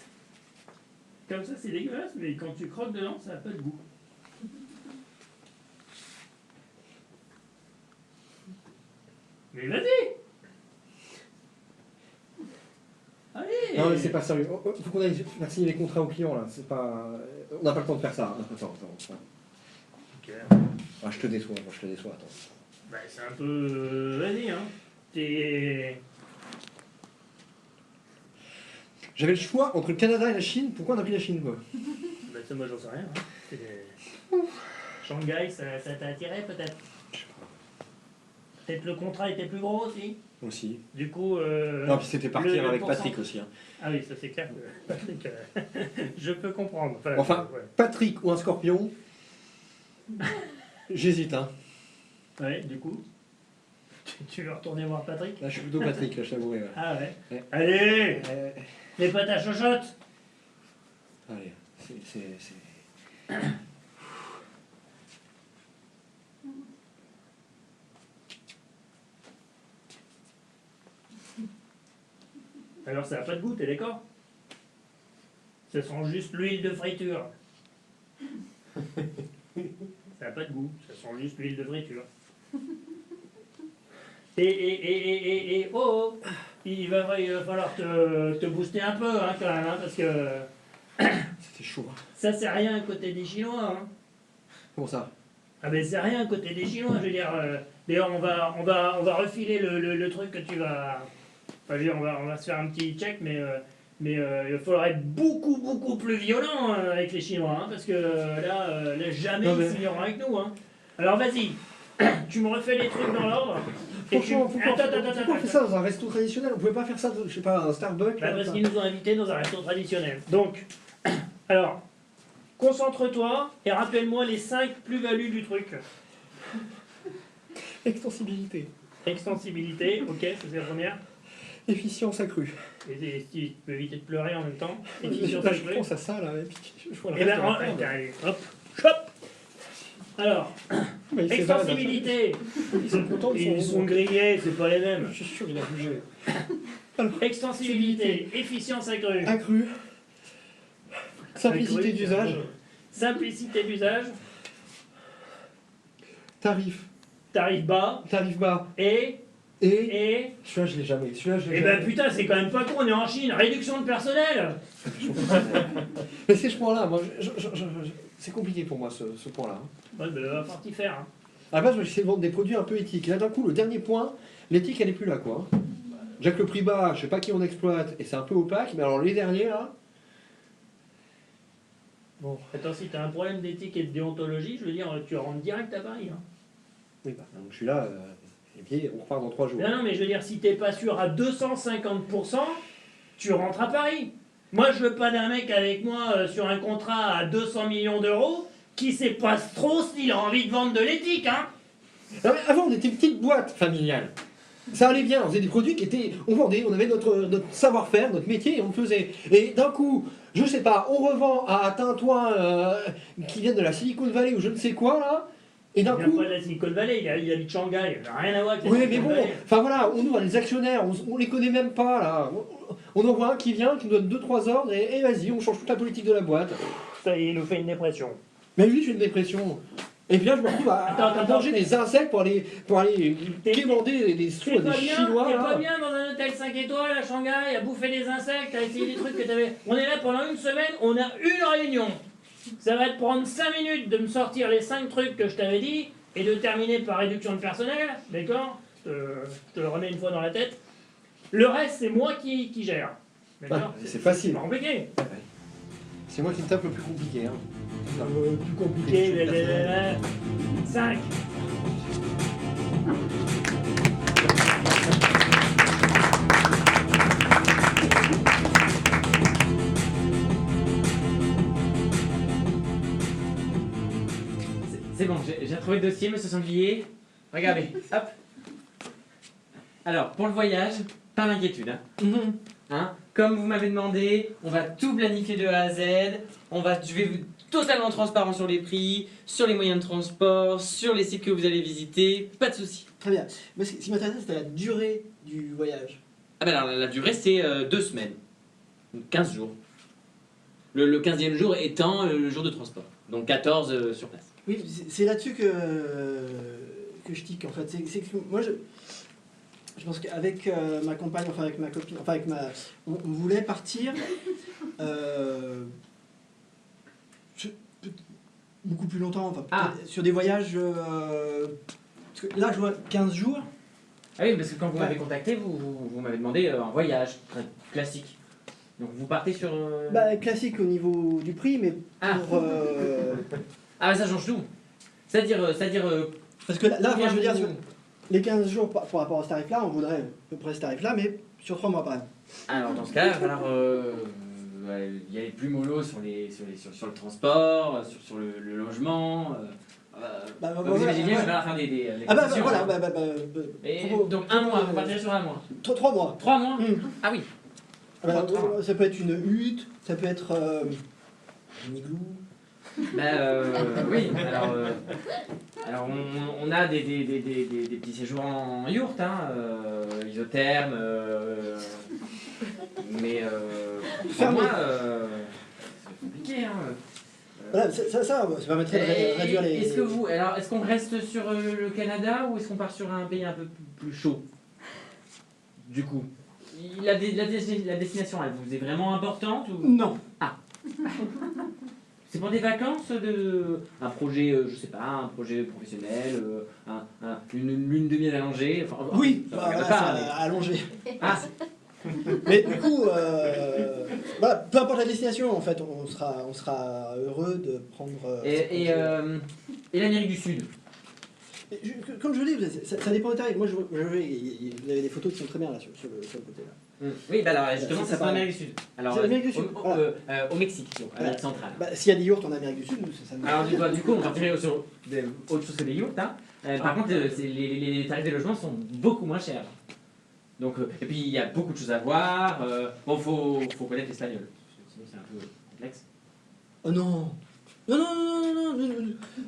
Comme ça c'est dégueulasse, mais quand tu croques dedans, ça n'a pas de goût. Mais vas-y! Allez! Non mais c'est pas sérieux. Faut qu'on aille faire signer les contrats aux clients là. C'est pas. On n'a pas le temps de faire ça. Hein. Attends. Ok. Ah, je te déçois, attends. Bah c'est un peu... vas-y hein. T'es... J'avais le choix entre le Canada et la Chine. Pourquoi on a pris la Chine quoi? Bah ça moi j'en sais rien. Hein. Shanghai, ça t'a attiré peut-être? Peut-être le contrat était plus gros aussi? Aussi. Du coup... Non, puis c'était partir le avec pourcent- Patrick aussi. Hein. Ah oui, ça c'est clair que Patrick, je peux comprendre. Enfin, ouais. Patrick ou un scorpion, j'hésite. Hein. Ouais, du coup, tu veux retourner voir Patrick? Là, je suis plutôt Patrick, là, je t'avouerai. Ouais. Ah ouais. Ouais. Allez, les potes à chochotte. Allez, c'est... Alors ça n'a pas de goût, t'es d'accord? Ça sent juste l'huile de friture. Ça n'a pas de goût, ça sent juste l'huile de friture. Oh, il va falloir te booster un peu hein, quand même, hein, parce que C'était chaud. ça c'est rien à côté des Chinois. Hein. Comment ça? Ah ben c'est rien à côté des Chinois, je veux dire. D'ailleurs on va refiler le truc que tu vas. Enfin, je veux dire, on va se faire un petit check, mais il va falloir être beaucoup plus violent avec les Chinois, hein, parce que là jamais Non, mais- ils signeront avec nous. Hein. Alors vas-y, tu me refais les trucs dans l'ordre. et tu- Franchement, pourquoi Attends. on fait ça dans un resto traditionnel? On pouvait pas faire ça, je sais pas, un Starbucks Bah, là, parce ça. qu'ils nous ont invités dans un resto traditionnel. Donc, alors, concentre-toi et rappelle-moi les 5 plus-values du truc. Extensibilité, Extensibilité, ok, ça c'est la première. efficience accrue. Et si tu peux éviter de pleurer en même temps. Là, Efficience je accrue. pense à ça là, et puis je vois le Et reste ben, de la table. allez, hop, chop. Alors, Mais il s'évade, extensibilité. ils sont contents, Ils sont grillés, c'est pas les mêmes. Je suis sûr qu'il a bougé. Extensibilité, efficience accrue. Accrue. Simplicité Accrue, d'usage. Simplicité d'usage, Tarif. tarif bas, Tarif bas. et. Celui-là, je l'ai jamais. Celui-là, je l'ai Eh ben jamais. putain, c'est quand même pas con, on est en Chine, réduction de personnel. Mais c'est ce point-là, moi, c'est compliqué pour moi, ce point-là. hein. Ouais, ben, va falloir t'y faire. Hein. À la base, moi, j'essaie de vendre des produits un peu éthiques. Et là, d'un coup, le dernier point, l'éthique, elle est plus là, quoi. hein. Jacques le prix bas, je sais pas qui on exploite, et c'est un peu opaque, mais alors les derniers, là... Bon, Attends, si t'as un problème d'éthique et de déontologie, je veux dire, tu rentres direct à Paris. Hein. oui, bah, donc je suis là, et puis on repart dans 3 jours. Non, mais je veux dire, si t'es pas sûr à 250%, tu rentres à Paris. Moi, je veux pas d'un mec avec moi sur un contrat à 200 millions d'euros qui sait pas trop s'il a envie de vendre de l'éthique, hein. Non, mais avant, on était une petite boîte familiale. Ça allait bien, on faisait des produits qui étaient... On vendait, on avait notre savoir-faire, notre métier, et on le faisait. Et d'un coup, je sais pas, on revend à Tintouin qui vient de la Silicon Valley ou je ne sais quoi, là, et d'un Il vient coup... pas de la Silicon Valley, il habite Shanghai, ça n'a rien à voir avec la Oui, mais Silicon bon, Valley. enfin voilà, on ouvre les actionnaires, on les connaît même pas, là. On en voit un qui vient, qui nous donne 2-3 ordres, et vas-y, on change toute la politique de la boîte. Ça, il nous fait une dépression. Mais lui, j'ai une dépression. Et puis là, je me retrouve à Attends. manger des insectes pour aller quémander des sous à T'es des pas bien, Chinois. t'es là. pas bien dans un hôtel 5 étoiles à Shanghai, à bouffer des insectes, à essayer des trucs que t'avais. On est là pendant une semaine, on a une réunion. Ça va te prendre 5 minutes de me sortir les 5 trucs que je t'avais dit et de terminer par réduction de personnel, d'accord? Je te le remets une fois dans la tête. Le reste, c'est moi qui gère. D'accord? C'est facile. pas compliqué. C'est moi qui me tape le plus compliqué. Hein. Plus compliqué, 5. C'est bon, j'ai retrouvé le dossier, monsieur Sanglier. Regardez, hop. Alors, pour le voyage, pas d'inquiétude. Hein. Comme vous m'avez demandé, on va tout planifier de A à Z. Je vais vous totalement transparent sur les prix, sur les moyens de transport, sur les sites que vous allez visiter. Pas de soucis. Très bien. Moi, ce qui m'intéressait, c'était la durée du voyage. Ah ben alors, la durée, c'est 2 semaines. Donc 15 jours. Le 15e jour étant le jour de transport. Donc 14 sur place. Oui, c'est là-dessus que je tique en fait. C'est que moi je pense qu'avec ma compagne, enfin avec ma copine, enfin avec on voulait partir beaucoup plus longtemps, enfin peut-être sur des voyages. Parce que là je vois 15 jours. Ah oui, parce que quand vous m'avez contacté, vous m'avez demandé un voyage très classique. Donc vous partez sur... Bah, classique au niveau du prix, mais pour... Ah bah ça change tout. C'est-à-dire parce que là enfin, je veux dire, vous- sur les 15 jours par rapport à ce tarif-là, on voudrait à peu près ce tarif-là, mais sur 3 mois par exemple. Alors dans ce cas, il va falloir y aller plus mollo sur le transport, sur le logement. Vous imaginez bien, il va falloir faire des Ah bah concessions, voilà, hein. Et donc 1 mois, vous partirez sur 1 mois. 3 mois. 3 mois Ah oui. Ah bah, ça peut être une hutte, ça peut être un igloo. Oui, alors on a des petits séjours en yourte, hein, isotherme, mais pour moi, c'est compliqué. Hein. Voilà, ça permettrait de réduire les... Est-ce qu'on reste sur le Canada ou est-ce qu'on part sur un pays un peu plus chaud? Du coup, la destination, elle vous est vraiment importante ou... Non. C'est pour des vacances un projet, je sais pas, un projet professionnel, une lune de miel allongée. Enfin, Oui, ça voilà, regarde ça, pas, mais- allongé. Ah, Mais du coup, voilà, peu importe la destination, en fait, on sera heureux de prendre... et l'Amérique du Sud. Comme je vous dis, ça dépend des tarifs. Moi, vous avez des photos qui sont très bien là, sur le côté. Là. Oui, bah alors justement, Ça, c'est en paraît. Amérique du Sud. Alors, C'est l'Amérique du Sud, au Mexique, donc, Amérique centrale. Bah, s'il y a des yurts en Amérique du Sud, ça nous... Alors du coup, on partirait sur autre chose que des yurts. Hein. Par contre, les tarifs des logements sont beaucoup moins chers. Donc, et puis il y a beaucoup de choses à voir. Bon, faut connaître l'espagnol. Sinon, c'est un peu complexe. Oh non. Non.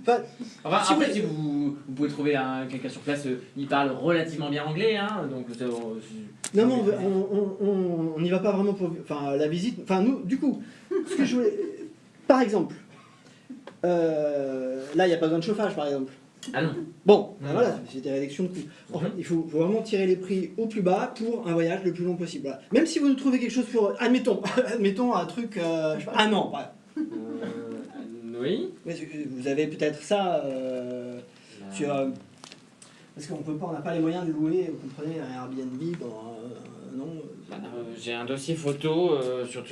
Enfin, Enfin, si après, vous- si vous pouvez trouver quelqu'un sur place, il parle relativement bien anglais, hein, donc non, on n'y va pas vraiment pour... Enfin, la visite... Enfin, nous, du coup, ce que je voulais... Par exemple, là, il n'y a pas besoin de chauffage, par exemple. Ah non. Bon, ben Mhm. voilà, c'est des réductions de coûts. En fait, il faut vraiment tirer les prix au plus bas pour un voyage le plus long possible. Voilà. Même si vous nous trouvez quelque chose pour... Admettons un truc... je sais pas, un an, par exemple. Oui. Mais vous avez peut-être ça sur... parce qu'on peut pas, on n'a pas les moyens de louer, vous comprenez, un Airbnb dans un an. J'ai un dossier photo sur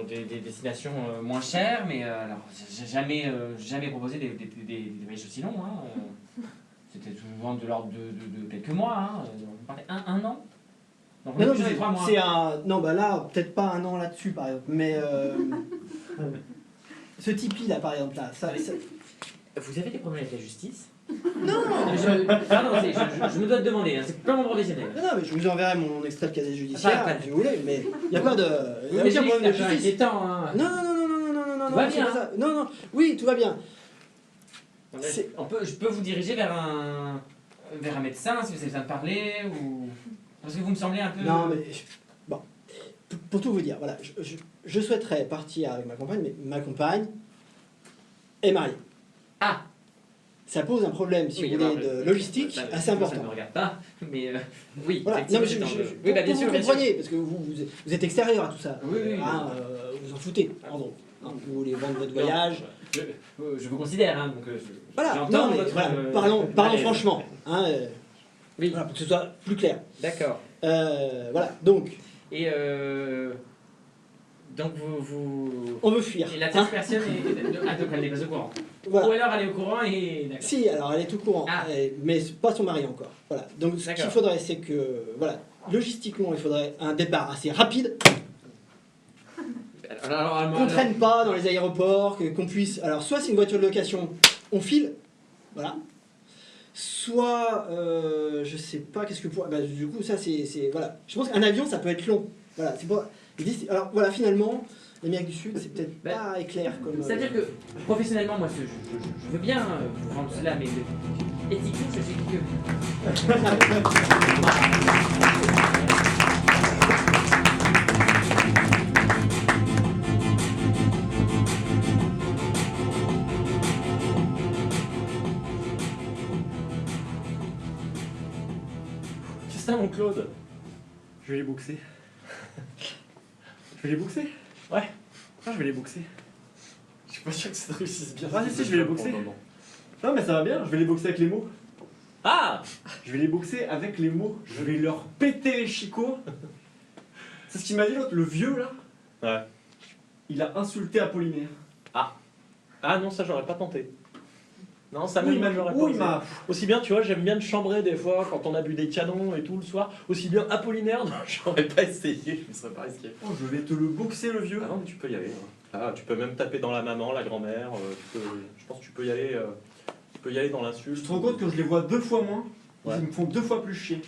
des destinations moins chères, mais alors j'ai jamais proposé des voyages aussi longs. Hein. C'était souvent de l'ordre de quelques mois. Hein. On parlait un an. Donc on est Non, plus sur les 3 mois. c'est un... Non, bah là, peut-être pas un an là-dessus, par exemple, mais... ce Tipeee, là, par exemple, là, ça... Vous avez des problèmes avec la justice? Pardon, je me dois te demander, hein, c'est pas mon professionnel. Non, mais je vous enverrai mon extrait de casier judiciaire, Pas- si vous voulez, mais il n'y a pas de... Il y a Mais aucun j'ai problème de dit que t'as justice. inquiétant, hein. Non, Tout va c'est bien. pas ça. Non, oui, tout va bien. C'est- Je peux vous diriger vers un médecin si vous avez besoin de parler ou parce que vous me semblez un peu. Non, mais... Bon, pour tout vous dire, voilà, je souhaiterais partir avec ma compagne, mais ma compagne est mariée. Ah. ça pose un problème, si Oui, vous voulez, alors, de logistique ça assez important. Ça ne me regarde pas, mais oui, Voilà. effectivement, Non, mais c'est un peu- pour Oui, bah, bien que sûr, vous bien sûr. compreniez, parce que vous êtes extérieur à tout ça. Oui, oui, Hein, vous en foutez, en gros. Hein, vous voulez vendre votre voyage. Je vous considère, hein, donc Voilà, j'entends non, mais votre... voilà, parlons malaise. franchement. Hein, Oui, voilà, pour que ce soit plus clair. d'accord. Voilà, donc, Et donc vous... on veut fuir. Et la hein. tierce personne donc elle n'est pas au courant. Voilà. Ou alors elle est au courant et... D'accord. Si, alors elle est au courant, Ah. mais c'est pas son mari encore. Voilà. Donc ce qu'il D'accord. faudrait, c'est que, voilà, logistiquement, il faudrait un départ assez rapide, qu'on ne traîne pas dans les aéroports, qu'on puisse. Alors, soit c'est une voiture de location, on file, voilà. Soit, je sais pas, qu'est-ce que pour. Bah, du coup, ça c'est. Voilà. Je pense qu'un avion, ça peut être long. Voilà, c'est pas. Alors, voilà, finalement, l'Amérique du Sud, c'est peut-être pas éclair comme. C'est-à-dire que professionnellement, moi je veux bien prendre cela, mais éthiquement, je sais que... Qu'est-ce que t'as, mon Claude? Je vais les boxer. Je vais les boxer. Ouais. Ah, je vais les boxer. Je suis pas sûr que ça réussisse bien. Ah, si, je vais les boxer. Non, mais ça va bien, je vais les boxer avec les mots. Ah! Je vais les boxer avec les mots. Je vais leur péter les chicots. C'est ce qu'il m'a dit l'autre, le vieux là. Ouais. Il a insulté Apollinaire. Ah non, ça j'aurais pas tenté. Non, ça Où il même m'a. j'aurais pas Où il osé. m'a. Aussi bien, tu vois, j'aime bien me chambrer des fois quand on a bu des canons et tout le soir. Aussi bien Apollinaire, non, j'aurais pas essayé, je me serais pas risqué. Oh, je vais te le boxer le vieux. Ah non, mais tu peux y aller. hein. Ah, tu peux même taper dans la maman, la grand-mère. Je pense que tu peux y aller. Tu peux y aller dans l'insulte. Je te rends compte que je les vois 2 fois moins. Ouais. Ils me font 2 fois plus chier.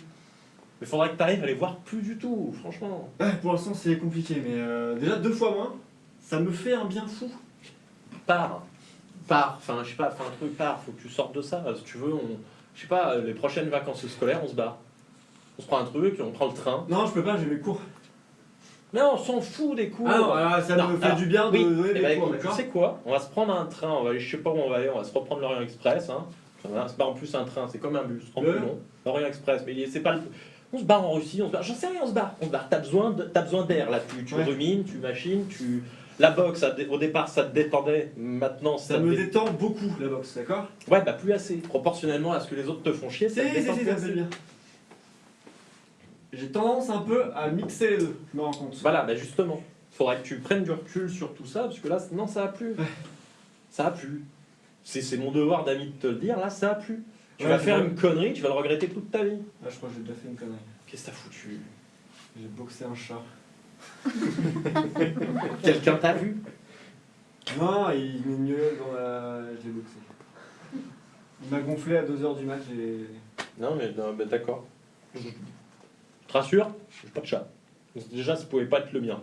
Mais faudrait que tu arrives à les voir plus du tout, franchement. Ouais, pour l'instant c'est compliqué, mais déjà 2 fois moins, ça me fait un bien fou. Pars. Enfin, je sais pas, fais un truc, pars. Faut que tu sortes de ça. Si tu veux, je sais pas, les prochaines vacances scolaires, on se barre. On se prend un truc, on prend le train. Non, je peux pas, j'ai mes cours. Mais on s'en fout des cours. Ah non, alors, ça Non, me fait alors, du bien de oui, donner eh des ben, cours, écoute, tu d'accord. sais quoi? On va se prendre un train, on va aller, je sais pas où on va aller, on va se reprendre l'Orient Express. Hein. C'est pas en plus un train, c'est comme un bus, en Le plus long. L'Orient Express, mais c'est pas le... On se barre en Russie, on se barre. J'en sais rien, on se barre. T'as besoin d'air là. Tu Ouais. rumines, tu machines, tu. La boxe, au départ, ça te détendait. Maintenant, Ça me détend beaucoup la boxe, d'accord. Ouais, bah plus assez. Proportionnellement à ce que les autres te font chier, ça te détend plus ça assez. me fait bien. J'ai tendance un peu à mixer les deux, je me rends compte. Voilà, bah justement. Faudrait que tu prennes du recul sur tout ça, parce que là, non, ça a plu. Ça a plu. C'est mon devoir d'ami de te le dire, là, ça a plu. Tu Ouais, vas c'est faire vrai. une connerie, tu vas le regretter toute ta vie. Ah, je crois que j'ai déjà fait une connerie. Qu'est-ce que t'as foutu? J'ai boxé un chat. Quelqu'un t'a vu? Non, il m'est mieux dans la. Je l'ai boxé. Il m'a gonflé à 2h du mat, j'ai. Non, mais d'accord. Je te rassure, j'ai pas de chat. Donc, déjà, ça pouvait pas être le mien.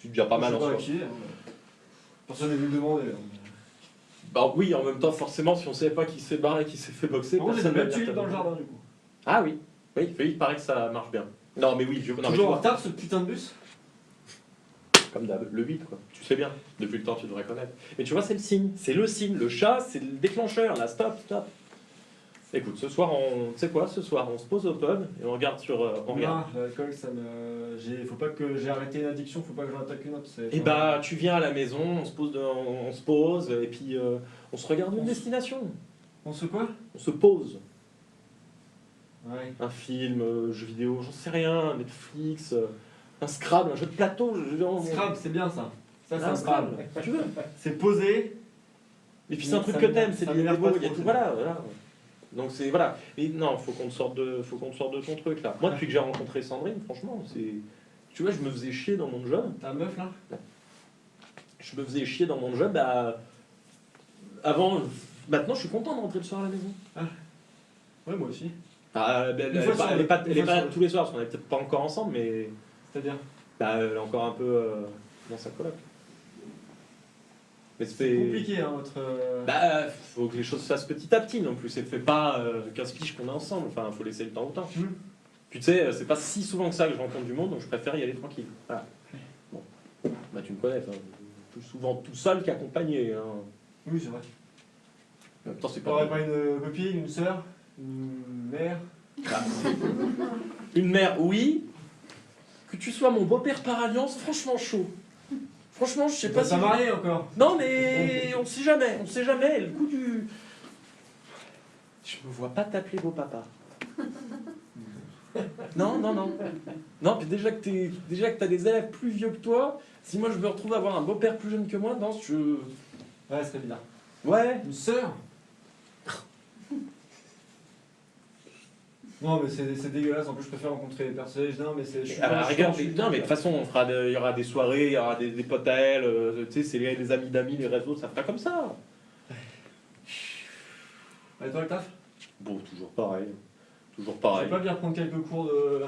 C'est déjà pas mal Je en sais soi. pas qui, hein. Personne n'est venu me demander. Là. Bah oui, en même temps, forcément, si on savait pas qui s'est barré, qui s'est fait boxer, Par contre, j'ai personne des va belles venir tulipes dans le t'attendre. jardin du coup. Ah oui, oui, il paraît que ça marche bien. Non, mais oui, non, mais tu Toujours en vois, retard ce putain de bus. comme d'hab, le 8, quoi. Tu sais bien, depuis le temps, tu devrais connaître. Mais tu vois, c'est le signe. C'est le signe. Le chat, c'est le déclencheur. Là, stop, stop. Écoute, ce soir, tu sais quoi, ce soir, on se pose au pub et on regarde sur... on regarde. Non, l'alcool, ça me. Faut pas que j'ai arrêté une addiction, faut pas que j'en attaque une autre. Et bah, tu viens à la maison, on se pose, et puis on se regarde une destination. On se quoi? On se pose. Ouais. Un film, jeu vidéo, j'en sais rien, Netflix, un Scrabble, un jeu de plateau. Scrabble, c'est bien ça. Ça, c'est Un un Scrabble, Scrabble. si tu veux. C'est posé. Et puis c'est un Ça truc me- que t'aimes, c'est ça des m'énerve beaux, pas il y a trop, tout, ça. voilà. Donc c'est, voilà. Et non, faut qu'on sorte de ton truc là. Moi, depuis que j'ai rencontré Sandrine, franchement, c'est... Tu vois, je me faisais chier dans mon job. Ta meuf là? Je me faisais chier dans mon job, avant... Maintenant, je suis content de rentrer le soir à la maison. Ouais, moi aussi. Ah, elle Une fois sur est pas, une elle est fois pas sur- tous les soirs, parce qu'on est peut-être pas encore ensemble, mais C'est-à-dire? elle est encore un peu dans sa coloc. Mais C'est compliqué, hein, votre. faut que les choses se fassent petit à petit non plus. C'est fait pas 15 piges qu'on est ensemble. Enfin, faut laisser le temps au temps. Mhm. Puis tu sais, c'est pas si souvent que ça que je rencontre du monde, donc je préfère y aller tranquille. Voilà. Bon. Bah, tu me connais, plus souvent tout seul qu'accompagné. Hein. Oui, c'est vrai. En même temps, c'est T'aurais pas. pas une copine, une sœur, une mère? Une mère, oui. Que tu sois mon beau-père par alliance, franchement chaud. Franchement, je sais pas si. Ça marié encore. Non, mais on sait jamais, on sait jamais. Le coup du. Je me vois pas t'appeler beau papa. Non, non, non. Non, puis déjà que t'as des élèves plus vieux que toi, si moi je me retrouve à avoir un beau-père plus jeune que moi, non, je. Ouais, c'est bizarre. Ouais. Une sœur? Non, mais c'est dégueulasse. En plus, je préfère rencontrer les personnages. Non, mais c'est. À la rigueur, non, mais de toute façon, il y aura des soirées, il y aura des potes à elle, tu sais, c'est les amis d'amis, les réseaux, ça fera comme ça. Et toi, le taf? Bon, toujours pareil. Toujours Je pareil. vais pas bien reprendre quelques cours de.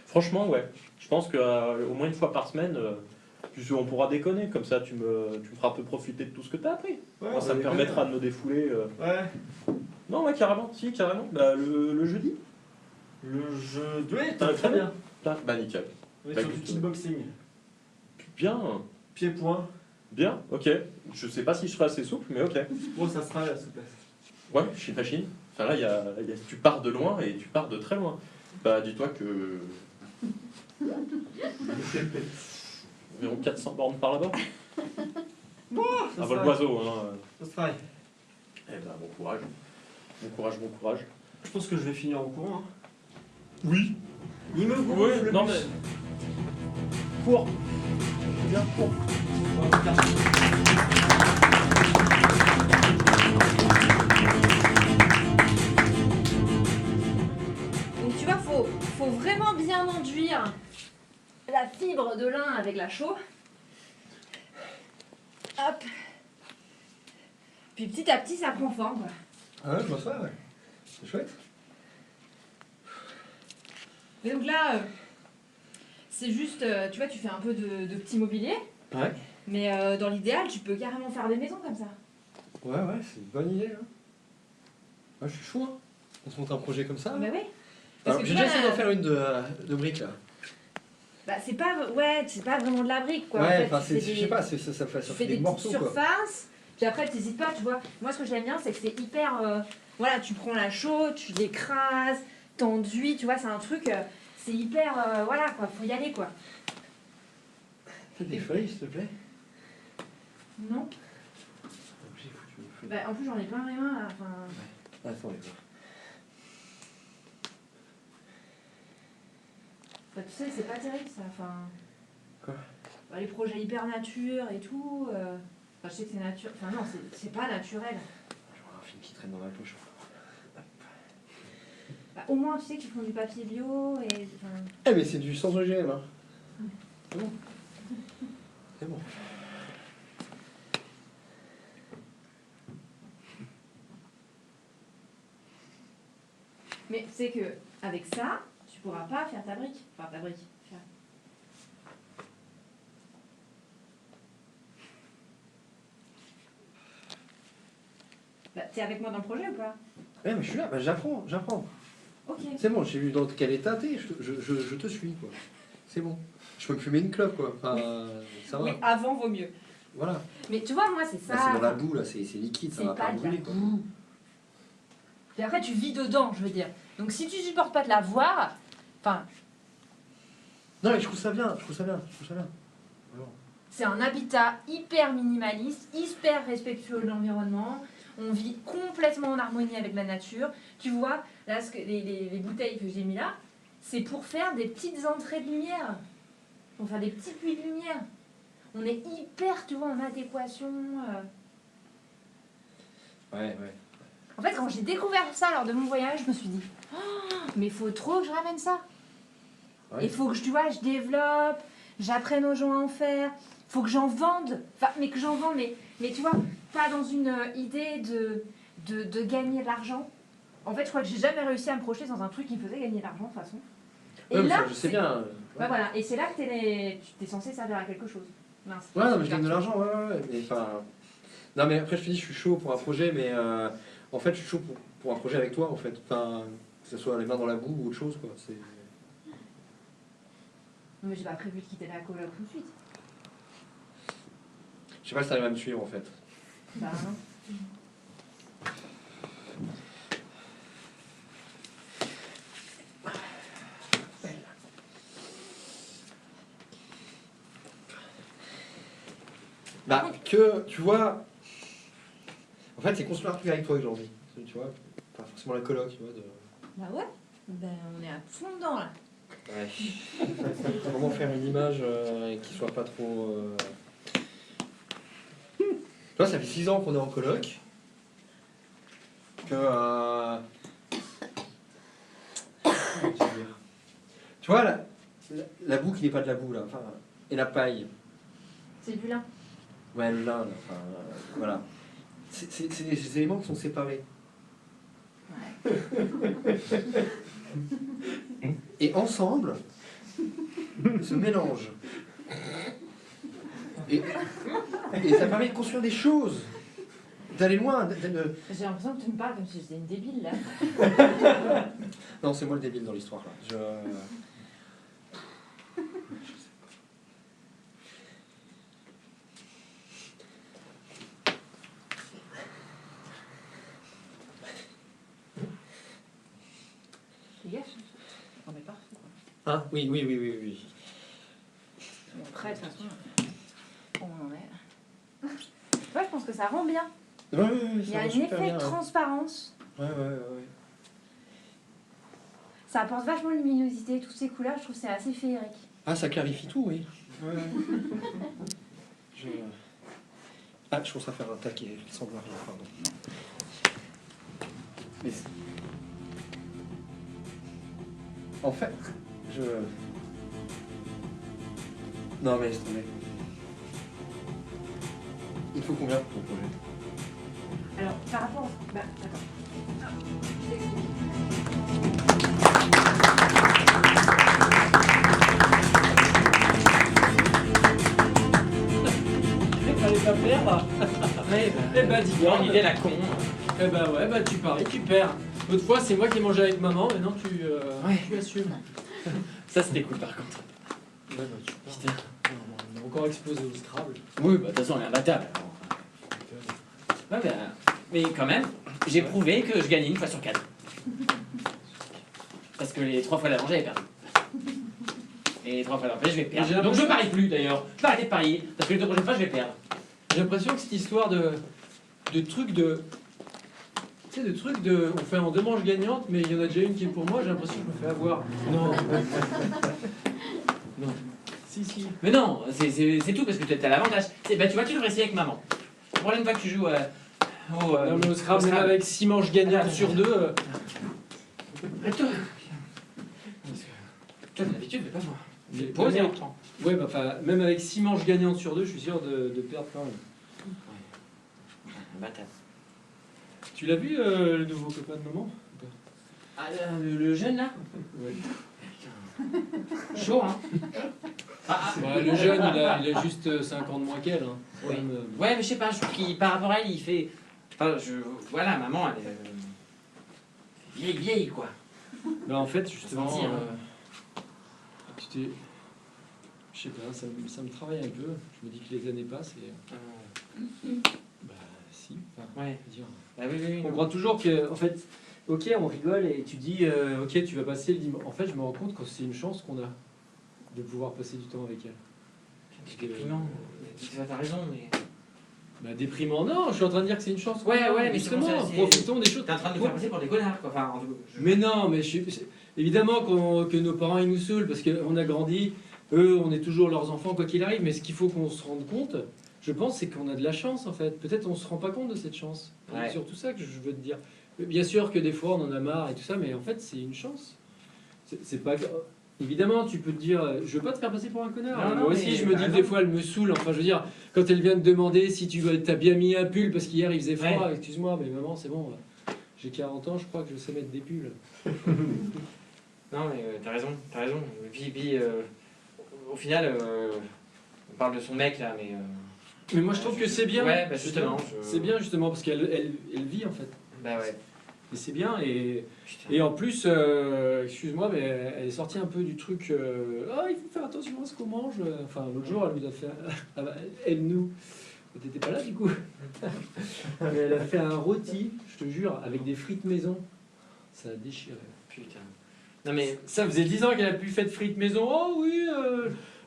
Franchement, ouais. Je pense qu'au moins une fois par semaine, on pourra déconner. Comme ça, tu me feras un peu profiter de tout ce que tu as appris. Ouais, Moi, ça me permettra de me défouler. Ouais. Non, ouais, carrément. Si, carrément. Bah, le jeudi. Le jeu. Ouais, Ah, très bien. Bah, nickel. On est Bah, sur du écoute, kickboxing. Bien. Pied-point. Bien, ok. Je sais pas si je serai assez souple, mais ok. Bon, ça sera la souplesse. Ouais, j'imagine. Enfin là, tu pars de loin et tu pars de très loin. Bah, dis-toi que. Environ 400 bornes par là-bas. Ça À vol sera- d'oiseau, hein. Ça se travaille. Eh ben, bon courage. Bon courage, bon courage. Je pense que je vais finir en courant. Hein. Oui. Il me gonfle Oui, le non bus. mais. Cours. Bien, cours. Donc tu vois, faut vraiment bien enduire la fibre de lin avec la chaux. Hop. Puis petit à petit, ça prend forme. Quoi. Ah ouais, je vois ça, ouais. C'est chouette. Et donc là, c'est juste, tu vois, tu fais un peu de petit mobilier. Ouais. Mais dans l'idéal, tu peux carrément faire des maisons comme ça. Ouais, ouais, c'est une bonne idée. Hein. Ouais, je suis chaud. Hein. On se monte un projet comme ça. Bah oui. Alors, que j'ai tu déjà vois, essayé d'en faire une de briques là. Bah c'est pas, ouais, c'est pas vraiment de la brique quoi. En Ouais, fait, enfin, tu fais je des- sais pas, ça fait Tu fais des des petites morceaux quoi. surfaces, puis après t'hésites pas, tu vois. Moi ce que j'aime bien c'est que c'est hyper, voilà, tu prends la chaux, tu l'écrases, t'enduis, tu vois, c'est un truc, c'est hyper, voilà quoi, faut y aller quoi. Fais des feuilles s'il te plaît. Non. J'ai foutu une feuille. Bah en plus j'en ai plein les mains là, enfin. Attends, les gars. Bah, tu sais, c'est pas terrible ça, enfin. Quoi? Bah, les projets hyper nature et tout, enfin, je sais que c'est nature, enfin non, c'est pas naturel. Je vois un film qui traîne dans ma poche. Bah, au moins tu sais qu'ils font du papier bio et. Enfin, Eh mais c'est du sans OGM hein. C'est bon. C'est bon. mais c'est que avec ça, tu pourras pas faire ta brique. Enfin ta brique. Faire. Bah, t'es avec moi dans le projet ou pas? Eh mais je suis là, bah, j'apprends. Ok. C'est bon, j'ai vu dans quel état t'es, je te suis quoi. C'est bon. Je peux me fumer une clope quoi. Enfin, ça va. Oui, avant vaut mieux. Voilà. Mais tu vois, moi c'est ça. Là, c'est dans la boue là, c'est liquide, ça C'est va pas pas de la brûler quoi. boue. Puis après tu vis dedans, je veux dire. Donc si tu supportes pas de la voir, enfin, Non mais je trouve ça bien. Vraiment. c'est un habitat hyper minimaliste, hyper respectueux de l'environnement. On vit complètement en harmonie avec la nature. Tu vois, là, les bouteilles que j'ai mis là, c'est pour faire des petites entrées de lumière. Pour faire des petits puits de lumière. On est hyper, tu vois, en adéquation. Ouais. En fait, quand j'ai découvert ça lors de mon voyage, je me suis dit, oh, mais il faut trop que je ramène ça. Ouais. Il faut que tu vois, je développe, j'apprenne aux gens à en faire. Il faut que j'en vende. Enfin, mais que j'en vende, mais tu vois, pas dans une idée de gagner de l'argent. En fait, je crois que j'ai jamais réussi à me projeter dans un truc qui me faisait gagner de l'argent, de toute façon. Et Ouais, mais là, ça, je sais bien. bah voilà, et c'est là que tu es censé servir à quelque chose. Mince. Ouais, non, mais je gagne de l'argent, ouais. Mais enfin. Non, mais après, je te dis, je suis chaud pour un projet, mais en fait, je suis chaud pour un projet avec toi, en fait. Enfin, que ce soit les mains dans la boue ou autre chose, quoi. C'est. Non, mais j'ai pas prévu de quitter la coloc tout de suite. Je sais pas si t'arrives à me suivre, en fait. Bah non. Bah, que, tu vois... En fait, c'est construire un truc avec toi que j'ai envie. Tu vois, pas forcément la coloc, tu vois. Bah ouais, ben on est à fond dedans là. Ouais. Vraiment faire une image qui soit pas trop... Tu vois, ça fait 6 ans qu'on est en coloc. Que... comment te dire, tu vois, la boue qui n'est pas de la boue, là. Enfin, et la paille. C'est du lin. Ouais, le lin, là. Enfin, voilà. C'est des éléments qui sont séparés. Et ensemble, se mélangent. Et ça permet de construire des choses, d'aller loin. J'ai l'impression que tu me parles comme si j'étais une débile là. Non, c'est moi le débile dans l'histoire là. Les gars, on est parfait. Ah, oui. Bon, après, de toute façon, on en est. Moi, je pense que ça rend bien. Ouais, Il y a un effet de transparence. Ouais. Ça apporte vachement de luminosité, toutes ces couleurs, je trouve que c'est assez féerique. Ah, ça clarifie tout, oui. Ouais. Ah, je commence à faire un taquet, il semble rien, pardon. Mais en fait, non mais laisse tomber. Il faut combien pour ton projet? Alors, par rapport... Bah, d'accord. Fallait pas perdre. Ouais, Eh ben, dis une idée la con. Eh ben ouais, bah tu paries, tu perds. L'autre fois, c'est moi qui ai mangé avec maman, maintenant tu assumes. Ça c'était cool par contre. Ouais, bah tu perds. On est encore exposé au Scrabble. Oui, bah de toute façon on est imbattable. Ouais, mais quand même, j'ai prouvé que je gagnais une fois sur 4. Parce que les 3 fois d'avant j'avais perdu. Et les 3 fois d'après je vais perdre. Donc je parie plus d'ailleurs. Je vais arrêter de parier, parce que les 2 prochaines fois je vais perdre. J'ai l'impression que cette histoire de trucs de... Tu sais, de trucs de... On fait en 2 manches gagnantes, mais il y en a déjà une qui est pour moi, j'ai l'impression que je me fais avoir. Non. Non. Si. Mais non, c'est tout parce que tu as l'avantage. Bah tu vois, tu devrais essayer avec maman. La prochaine fois que tu joues Non, mais au Scrabble, même avec 6 manches gagnantes sur 2... Toi, d'habitude, mais pas moi. Mais Pause et on même- reprend. Ouais, bah enfin, même avec 6 manches gagnantes sur 2, je suis sûr de perdre quand même. Bâtard. Tu l'as vu, le nouveau copain de maman? Ah, le jeune là Ouais. Chaud, hein. Ouais, le jeune, il a juste 5 ans de moins qu'elle. Hein. Ouais. Même, Ouais, mais je sais pas, je trouve qu'il, par rapport à elle, il fait. Enfin, voilà, maman, elle est. Vieille, quoi. Bah, en fait, justement, Sentir, tu t'es... Je sais pas, ça me travaille un peu. Je me dis que les années passent et... Bah, si. Enfin, Ouais. dire. Bah oui. On croit toujours que, en fait, ok, on rigole et tu dis, ok, tu vas passer le dimanche. En fait, je me rends compte que c'est une chance qu'on a de pouvoir passer du temps avec elle. C'est déprimant. T'as raison, mais. Bah, déprimant, non, je suis en train de dire que c'est une chance. Ouais, qu'on a, mais justement, c'est bon, ça, profitons des choses. T'es en train de nous faire passer pour des connards, quoi. Enfin, Mais non, mais évidemment que nos parents ils nous saoulent parce qu'on a grandi, eux on est toujours leurs enfants quoi qu'il arrive, mais ce qu'il faut qu'on se rende compte, je pense, c'est qu'on a de la chance en fait. Peut-être on se rend pas compte de cette chance. Ouais. C'est surtout ça que je veux te dire. Bien sûr que des fois on en a marre et tout ça, mais en fait c'est une chance. C'est pas... Évidemment, tu peux te dire, je veux pas te faire passer pour un connard. Non, Moi aussi, mais je me dis que des fois, elle me saoule. Enfin, je veux dire, quand elle vient te demander si tu t'as bien mis un pull parce qu'hier il faisait froid, Ouais. excuse-moi, mais maman, c'est bon. J'ai 40 ans, je crois que je sais mettre des pulls. Non, mais t'as raison. Et puis au final, on parle de son mec là, mais. Mais moi, je trouve que c'est bien. Ouais, bah justement. C'est bien, justement, parce qu'elle vit, en fait. Bah ouais. Et c'est bien. Et Putain. en plus, excuse-moi, mais elle est sortie un peu du truc. Il faut faire attention à ce qu'on mange. Enfin, l'autre jour, elle nous a fait. Ah bah, elle nous. T'étais pas là, du coup. Mais elle a fait un rôti, je te jure, avec des frites maison. Ça a déchiré. Putain. Non mais. Ça faisait 10 ans qu'elle a plus fait de frites maison. Oh oui,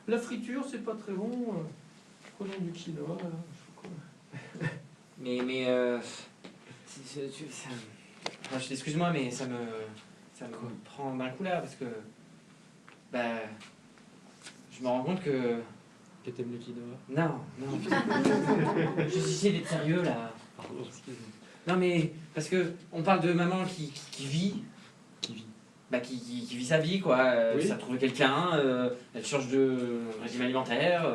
la friture, c'est pas très bon. prenons du quinoa. Mais excuse-moi, mais ça me prend d'un coup là parce que bah je me rends compte que t'aimes le quinoa. non. Je suis essayé d'être sérieux là. Pardon, excuse-moi. Non mais parce que on parle de maman qui vit. Bah, qui vit sa vie, quoi. Oui. Ça trouve quelqu'un, elle change de régime alimentaire,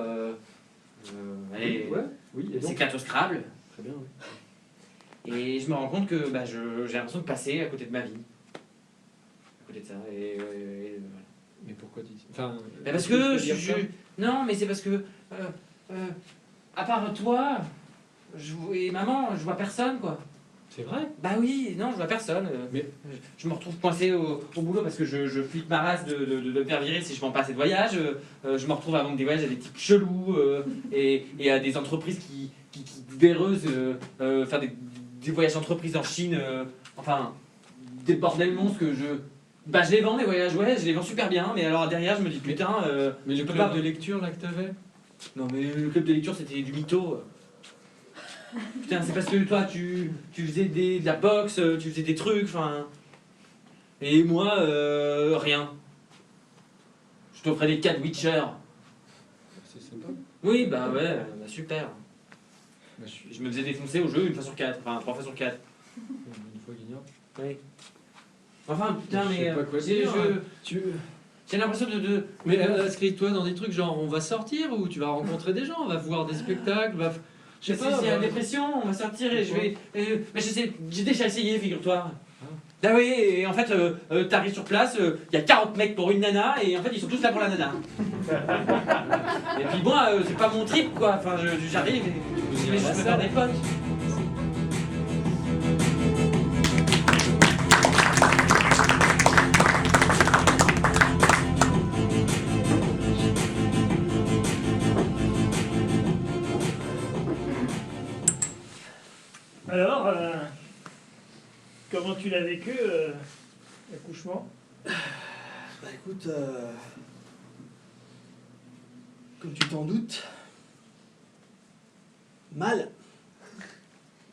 Oui, et elle donc s'éclate au Scrabble. très bien, oui. Et je me rends compte que bah, j'ai l'impression de passer à côté de ma vie. À côté de ça. Et voilà. Mais pourquoi tu dis enfin, Bah, parce est-ce tu que peux dire ça non, mais c'est parce que à part toi et maman, je vois personne, quoi. C'est vrai. Bah oui, non, je vois personne. Mais- Je me retrouve coincé au boulot parce que je flippe ma race de me faire virer si je prends pas assez de voyages. Je me retrouve à vendre des voyages à des types chelous et à des entreprises qui véreuses faire des voyages d'entreprise en Chine. Enfin, des bordels monstres que je... Bah je les vends, mes voyages, ouais, je les vends super bien, mais alors derrière je me dis putain... Mais je le peux club pas- de lecture là que t'avais. Non mais le club de lecture c'était du mytho. Putain, c'est parce que toi tu faisais de la boxe, tu faisais des trucs, enfin. Et moi, rien. Je t'offrais des 4 Witcher. C'est sympa. Oui, bah ouais, bah super. Bah, je suis Je me faisais défoncer au jeu une fois sur 4, enfin 3 fois sur 4. une fois gagnant. Oui. Enfin, putain, Je sais mais pas quoi j'ai dire, hein. j'ai l'impression de... Mais inscris-toi dans des trucs genre on va sortir ou tu vas rencontrer des gens, on va voir des spectacles, je sais pas. C'est la bah, dépression, on va sortir et je vais... mais j'ai déjà essayé, figure-toi. Ah. Ah oui, et en fait, t'arrives sur place, il y a 40 mecs pour une nana, et en fait, ils sont tous là pour la nana. Et puis moi, c'est pas mon trip, quoi. Enfin, j'arrive et je vais juste me faire des potes. Alors, comment tu l'as vécu, l'accouchement? Bah écoute, comme tu t'en doutes, mal.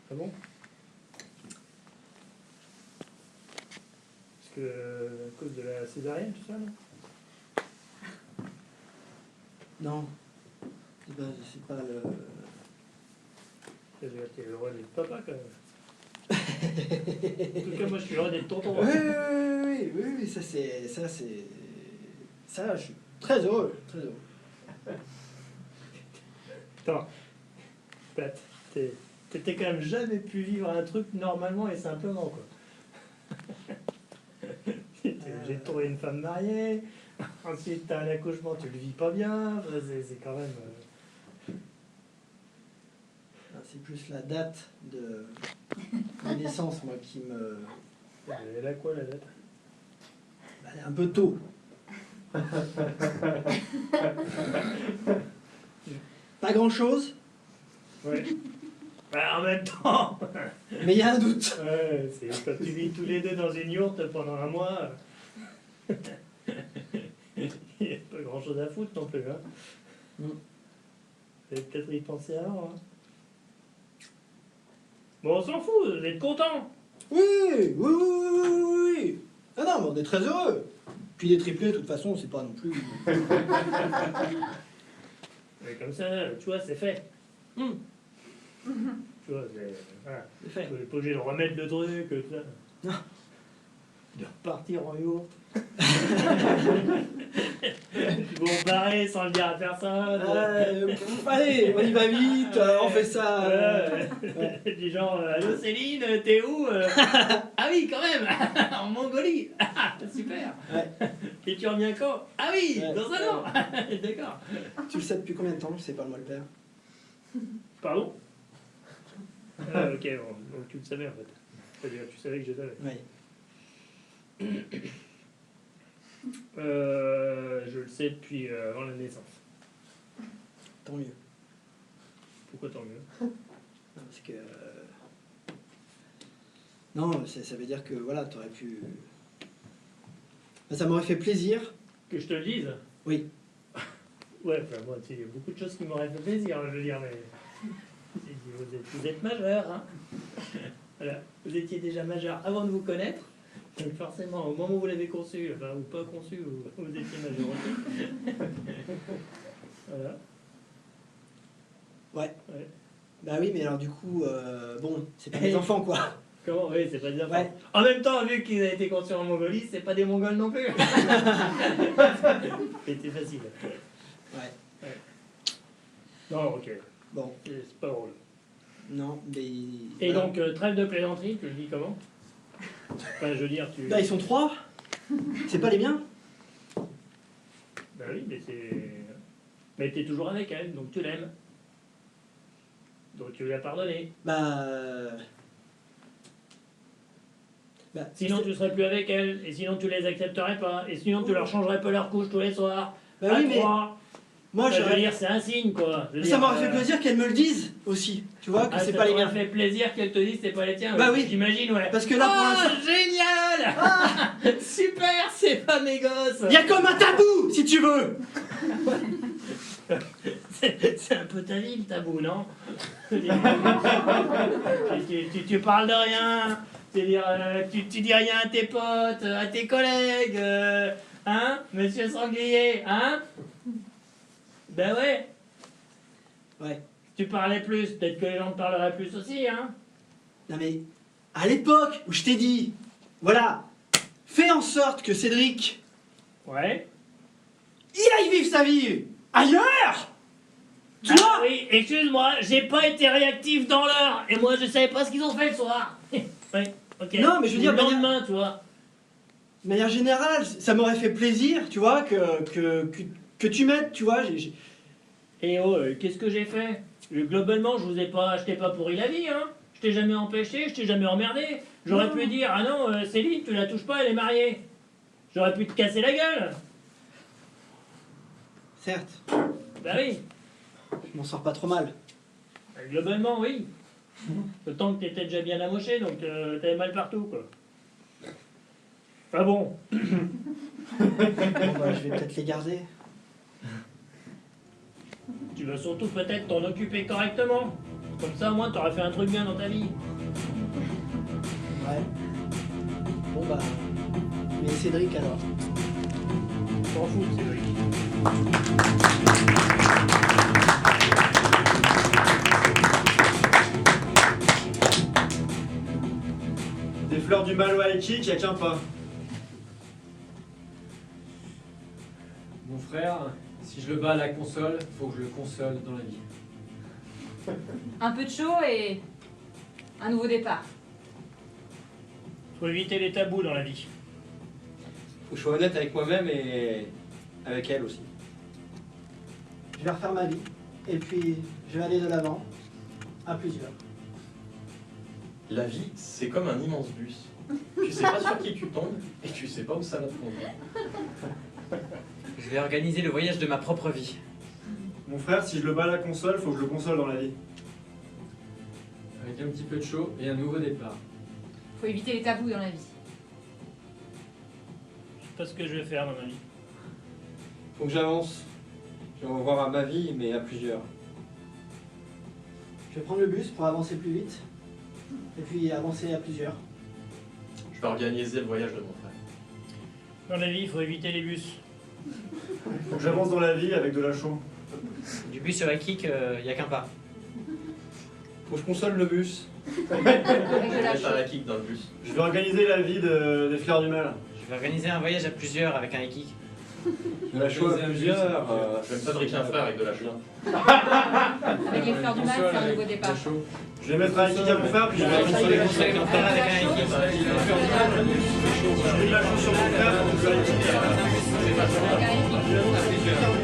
Ah bon? Parce que, à cause de la césarienne, tout ça, non? Non, c'est pas le... T'es heureux d'être papa, quand même. En tout cas, moi, je suis heureux d'être tonton. Oui, ça, je suis très heureux, très heureux. Attends, Pat, t'étais quand même jamais pu vivre un truc normalement et simplement, quoi. T'es obligé de trouver une femme mariée, ensuite t'as un accouchement, tu le vis pas bien, enfin, c'est quand même... C'est plus la date de naissance, moi, qui me... Elle a quoi, la date? Bah, elle est un peu tôt. Pas grand-chose, Ouais. Bah, en même temps... mais il y a un doute. Ouais, c'est quand tu vis tous les deux dans une yourte pendant un mois... Il n'y a pas grand-chose à foutre non plus, hein. Mm. Vous avez peut-être y pensé avant, hein. Bon, on s'en fout, vous êtes contents. Oui. Ah non, mais on est très heureux. Puis des triplés, de toute façon, c'est pas non plus... Mais comme ça, tu vois, c'est fait. Mm. Tu vois, voilà. C'est fait. Tu n'es pas obligé de remettre le truc, tout ça. Non. De repartir en yourte. Ils vont barrer sans le dire à personne. Allez, on y va vite, on fait ça. Ouais. Du genre, allô Céline, t'es où? Ah oui, quand même. En Mongolie. Super. Ouais. Et tu reviens quand? Ah oui, Ouais. dans un an. D'accord. Tu le sais depuis combien de temps? C'est pas moi le père. Pardon? Ah, ok, bon, donc tu le savais en fait. C'est-à-dire, tu savais que je savais. Oui. Je le sais depuis avant la naissance. Tant mieux. Pourquoi tant mieux? Non, parce que... Non, ça veut dire que, voilà, t'aurais pu... Ben, ça m'aurait fait plaisir. Que je te le dise? Oui. Ouais, enfin, moi, il y a beaucoup de choses qui m'auraient fait plaisir, je veux dire, mais. Vous êtes majeur, hein. Voilà. Vous étiez déjà majeur avant de vous connaître. Donc forcément, au moment où vous l'avez conçu, enfin, ou pas conçu, vous étiez majeur aussi. Voilà. Ouais. Ouais. Bah oui, mais alors du coup, bon, c'est pas des enfants quoi. Comment? Oui, c'est pas des enfants. Ouais. En même temps, vu qu'ils ont été conçus en Mongolie, c'est pas des Mongols non plus. C'était facile. Ouais. Non, ok. Bon, C'est pas drôle. non, mais. Et voilà. donc, trêve de plaisanterie, tu le dis comment? Enfin, je veux dire, tu. Là, ils sont 3. C'est pas les miens. Bah oui, mais c'est. Mais t'es toujours avec elle, donc tu l'aimes. Donc tu lui as pardonné. Bah. Sinon tu serais plus avec elle, et sinon tu les accepterais pas, et sinon tu leur changerais pas leur couche tous les soirs. Bah À oui, mais. trois. Moi, Enfin, je veux j'aurais. dire, c'est un signe quoi. Je veux Ça dire, m'aurait fait plaisir qu'elles me le disent aussi. Tu vois, que c'est pas les Ça miens. m'aurait fait plaisir qu'elle te dise c'est pas les tiens. Bah ouais, oui. J'imagine, ouais. Parce que là, pour Oh, l'instant. génial. Super, c'est pas mes gosses. Y a comme un tabou, si tu veux. C'est un peu ta vie le tabou, non? Tu parles de rien, tu dis rien à tes potes, à tes collègues, hein, monsieur Sanglier, hein? Ben ouais. Ouais. Si tu parlais plus, peut-être que les gens te parleraient plus aussi, hein? Non mais. À l'époque où je t'ai dit. Voilà. Fais en sorte que Cédric. Ouais. Il aille vivre sa vie ailleurs. Tu Ah vois. oui, excuse-moi, j'ai pas été réactif dans l'heure, et moi je savais pas ce qu'ils ont fait le soir. Oui, ok. Non, mais je veux dire, le lendemain, tu vois. De manière générale, ça m'aurait fait plaisir, tu vois, que tu m'aides, tu vois. Et oh, qu'est-ce que j'ai fait? Globalement, je t'ai pas pourri la vie, hein. Je t'ai jamais empêché, je t'ai jamais emmerdé. J'aurais pu dire, ah non, Céline, tu la touches pas, elle est mariée. J'aurais pu te casser la gueule. Certes, Bah oui, je m'en sors pas trop mal. globalement, oui. Le temps que t'étais déjà bien amoché, donc t'avais mal partout, quoi. Ah bon. Bon, bah, je vais peut-être les garder. Tu vas surtout peut-être t'en occuper correctement. Comme ça, au moins, t'auras fait un truc bien dans ta vie. Ouais. Bon bah. Mais Cédric alors. T'en fous, Cédric. Des fleurs du mal au high kick, y'a qu'un pas. Mon frère, si je le bats à la console, faut que je le console dans la vie. Un peu de chaud et un nouveau départ. Faut éviter les tabous dans la vie. Faut que je sois honnête avec moi-même et avec elle aussi. Je vais refaire ma vie. Et puis, je vais aller de l'avant. À plusieurs. La vie, c'est comme un immense bus. Tu sais pas sur qui tu tombes et tu sais pas où ça va te conduire. Je vais organiser le voyage de ma propre vie. Mon frère, si je le bats à la console, faut que je le console dans la vie. Avec un petit peu de chaud et un nouveau départ. Faut éviter les tabous dans la vie. Je sais pas ce que je vais faire dans ma vie. Faut que j'avance. Je vais revoir à ma vie, mais à plusieurs. Je vais prendre le bus pour avancer plus vite. Et puis avancer à plusieurs. Je vais organiser le voyage de mon frère. Dans la vie, il faut éviter les bus. Faut que j'avance dans la vie avec de la chaux. Du bus sur kick, y a qu'un pas. Faut que je console le bus. Avec de la Mettre chaux. à la kick dans le bus. Je vais organiser la vie des fleurs du mal. Je vais organiser un voyage à plusieurs avec un high kick. De la chaux à plusieurs. Je vais me fabriquer un frère avec de la chaux. Avec les fleurs du mal, c'est un nouveau départ. La chaux. Je vais mettre un kick à mon frère, puis je vais consoler mon frère. Mon frère avec un high kick. Je mets de la chaux sur mon frère, pour que je le kick. Avec un équipe.